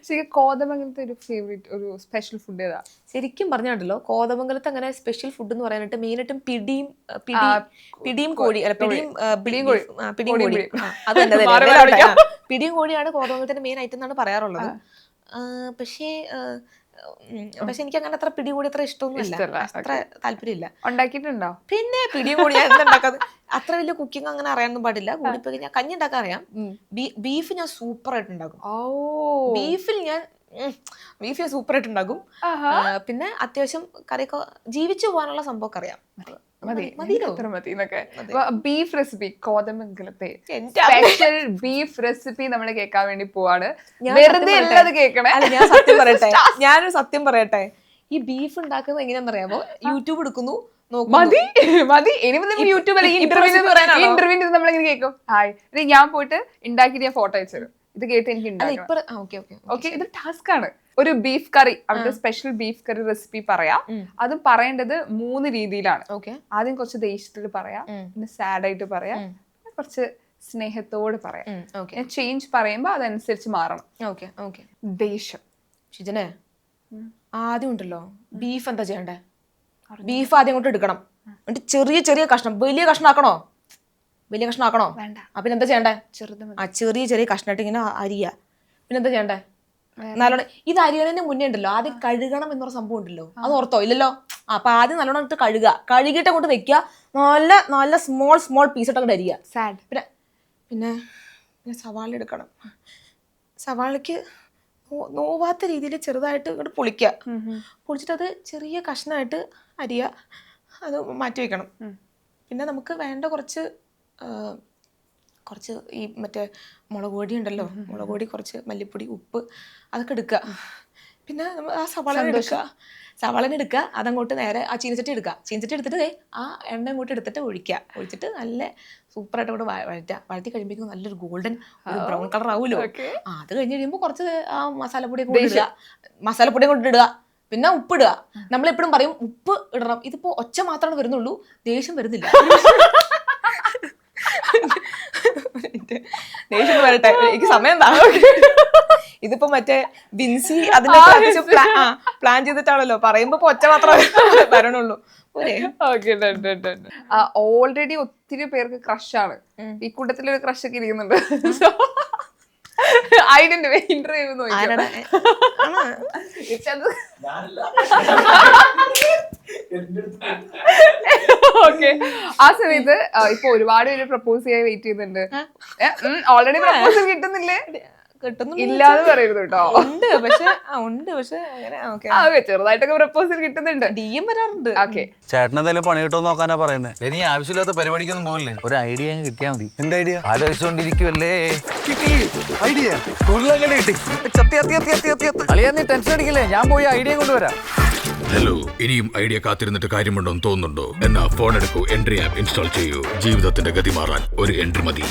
ശരിക്കും കോതമംഗലത്തെ ഒരു ഫേവറേറ്റ് ഒരു സ്പെഷ്യൽ ഫുഡ് ഏതാ? ശരിക്കും പറഞ്ഞിട്ടുണ്ടല്ലോ, കോതമംഗലത്ത് അങ്ങനെ സ്പെഷ്യൽ ഫുഡ് എന്ന് പറയാനായിട്ട് മെയിനായിട്ടും പിടിയും കോഴി അല്ല പിടിയും കോഴി അത് തന്നെ പിടിയും കോഴിയാണ് കോതമംഗലത്തിന്റെ മെയിൻ ഐറ്റം എന്നാണ് പറയാറുള്ളത്. പക്ഷേ എനിക്ക് അങ്ങനെ അത്ര പിടികൂടി അത്ര ഇഷ്ടമൊന്നുമില്ല, അത്ര താല്പര്യമില്ല. ഉണ്ടാക്കിയിട്ടുണ്ടോ? പിന്നെ പിടികൂടി ഞാൻ ഉണ്ടാക്കാതെ അത്ര വലിയ കുക്കിംഗ് അങ്ങനെ അറിയാനൊന്നും പാടില്ല. കൂടിപ്പോയി ഞാൻ കഞ്ഞി ഉണ്ടാക്കാൻ അറിയാം. ബീഫ് ഞാൻ സൂപ്പർ ആയിട്ട് ഉണ്ടാക്കും. ബീഫിൽ ഞാൻ ബീഫ് സൂപ്പർ ആയിട്ട് ഉണ്ടാക്കും. പിന്നെ അത്യാവശ്യം കറിയൊക്കെ ജീവിച്ചു പോകാനുള്ള സംഭവമൊക്കെ അറിയാം. ബീഫ് റെസിപ്പി, കോതമംഗലത്തെ സ്പെഷ്യൽ ബീഫ് റെസിപ്പി നമ്മൾ കേൾക്കാൻ വേണ്ടി പോവാണ്. വെറുതെ ഉള്ളത് കേൾക്കണേ. ഞാനൊരു സത്യം പറയട്ടെ, ഈ ബീഫ് ഉണ്ടാക്കുന്നത് എങ്ങനെയാണെന്നറിയാമോ? യൂട്യൂബ് എടുക്കുന്നു, മതി യൂട്യൂബിൽ ഇന്റർവ്യൂ നമ്മളിങ്ങനെ കേൾക്കും. ഹായ്, ഞാൻ പോയിട്ട് ഉണ്ടാക്കിയിട്ട് ഞാൻ ഫോട്ടോ അയച്ചു തരും. ഇത് കേട്ട് എനിക്ക് ഓക്കെ, ഇത് ടാസ്ക് ആണ്. ഒരു ബീഫ് കറി, അവിടുത്തെ സ്പെഷ്യൽ ബീഫ് കറി റെസിപ്പി പറയാം. അതും പറയേണ്ടത് 3 രീതിയിലാണ്. ആദ്യം കുറച്ച് ദേഷ്യത്തിൽ പറയാം, പിന്നെ സാഡ് ആയിട്ട് പറയാം, കുറച്ച് സ്നേഹത്തോട് പറയാം. ഞാൻ ചേഞ്ച് പറയുമ്പോ അതനുസരിച്ച് മാറണം. ദേഷ്യം. ഷിജനെ, ആദ്യം ഉണ്ടല്ലോ ബീഫ് എന്താ ചെയ്യണ്ടേ? ബീഫ് ആദ്യം അങ്ങോട്ട് എടുക്കണം, എന്നിട്ട് ചെറിയ ചെറിയ കഷ്ണം, വലിയ കഷ്ണം ആക്കണോ? വലിയ കഷ്ണം ആക്കണോ? വേണ്ട. പിന്നെ എന്താ ചെയ്യണ്ടേ? ചെറുത് ചെറിയ കഷ്ണമായിട്ട് ഇങ്ങനെ അരിയ. പിന്നെ എന്താ ചെയ്യണ്ടേ? നല്ലോണം ഇത് അരിയണതിന് മുന്നേ ഉണ്ടല്ലോ ആദ്യം കഴുകണം എന്നൊരു സംഭവം ഉണ്ടല്ലോ, അത് ഓർത്തോ? ഇല്ലല്ലോ. അപ്പൊ ആദ്യം നല്ലോണം ഇട്ട് കഴുകിയിട്ട് അങ്ങോട്ട് വെക്കുക. നല്ല നല്ല സ്മോൾ പീസ് ഇട്ട് അങ്ങോട്ട് അരിയ. പിന്നെ പിന്നെ പിന്നെ സവാള എടുക്കണം. സവാളയ്ക്ക് നോവാത്ത രീതിയിൽ ചെറുതായിട്ട് ഇങ്ങോട്ട് പൊളിച്ചിട്ട് അത് ചെറിയ കഷ്ണമായിട്ട് അരിയ, അത് മാറ്റി വെക്കണം. പിന്നെ നമുക്ക് വേണ്ട കുറച്ച് ഈ മറ്റേ മുളക് പൊടി ഉണ്ടല്ലോ, മുളക് പൊടി, കുറച്ച് മല്ലിപ്പൊടി, ഉപ്പ്, അതൊക്കെ എടുക്കുക. പിന്നെ ആ സവാള എടുക്കുക, അതങ്ങോട്ട് നേരെ ആ ചീനച്ചട്ടി എടുത്തിട്ട് ആ എണ്ണ അങ്ങോട്ട് എടുത്തിട്ട് ഒഴിച്ചിട്ട് നല്ല സൂപ്പറായിട്ട് അങ്ങോട്ട് വഴറ്റി കഴിയുമ്പോഴേക്കും നല്ലൊരു ഗോൾഡൻ ബ്രൗൺ കളർ ആവുമല്ലോ. അത് കഴിഞ്ഞ് കഴിയുമ്പോൾ കുറച്ച് ആ മസാലപ്പൊടി കൊണ്ട് ഇടുക. പിന്നെ ഉപ്പിടുക. നമ്മളെപ്പോഴും പറയും ഉപ്പ് ഇടണം. ഇതിപ്പോ ഒച്ച മാത്രമാണ് വരുന്നുള്ളൂ, ദേഷ്യം വരുന്നില്ല. ദേഷ്യം വരട്ടെ, എനിക്ക് സമയം താ. ഇതിപ്പോ മറ്റേ ബിൻസി അതിന്റെ പ്ലാൻ ചെയ്തിട്ടാണല്ലോ പറയുമ്പോ ഒച്ച മാത്രമേ വരണുള്ളൂ. ഓൾറെഡി ഒത്തിരി പേർക്ക് ക്രഷാണ്. ഈ കൂട്ടത്തിലൊരു ക്രഷ് ഒക്കെ ഇരിക്കുന്നുണ്ട്. Interview okay. ആ സമയത്ത് ഇപ്പൊ ഒരുപാട് പേര് പ്രപ്പോസ് ചെയ്യാൻ വെയിറ്റ് ചെയ്യുന്നുണ്ട്. ഓൾറെഡി പ്രപ്പോസൽ കിട്ടുന്നില്ലേ? ഇല്ലാന്ന് പറയരുത് കേട്ടോ. ഉണ്ട് പക്ഷെ ചെറുതായിട്ടൊക്കെ പ്രപ്പോസൽ കിട്ടുന്നുണ്ട്, DM വരാറുണ്ട്. ഓക്കെ. ചേട്ടൻ എന്തായാലും പണി കിട്ടുമോ നോക്കാനാ പറയുന്നത്. ഇനി ആവശ്യമില്ലാത്ത പരിപാടിക്കൊന്നും പോകില്ലേ? ഒരു ഐഡിയ കിട്ടിയാ മതി. എന്താ ഐഡിയ? ആലോചിച്ചോണ്ടിരിക്കുവല്ലേ. ഐഡിയ ഉരുളങ്ങനെ കിട്ടി. അളിയാ നീ ടെൻഷൻ അടിക്കില്ലേ, ഞാൻ പോയി ഐഡിയ കൊണ്ടുവരാം. ഹലോ, ഇനിയും ഐഡിയ കാത്തിരുന്നിട്ട് കാര്യമുണ്ടോ എന്ന് തോന്നുന്നുണ്ടോ? എന്നാ ഫോൺ എടുക്കൂ, എൻട്രി ആപ്പ് ഇൻസ്റ്റാൾ ചെയ്യൂ. ജീവിതത്തിന്റെ ഗതി മാറാൻ ഒരു എൻട്രി മതി.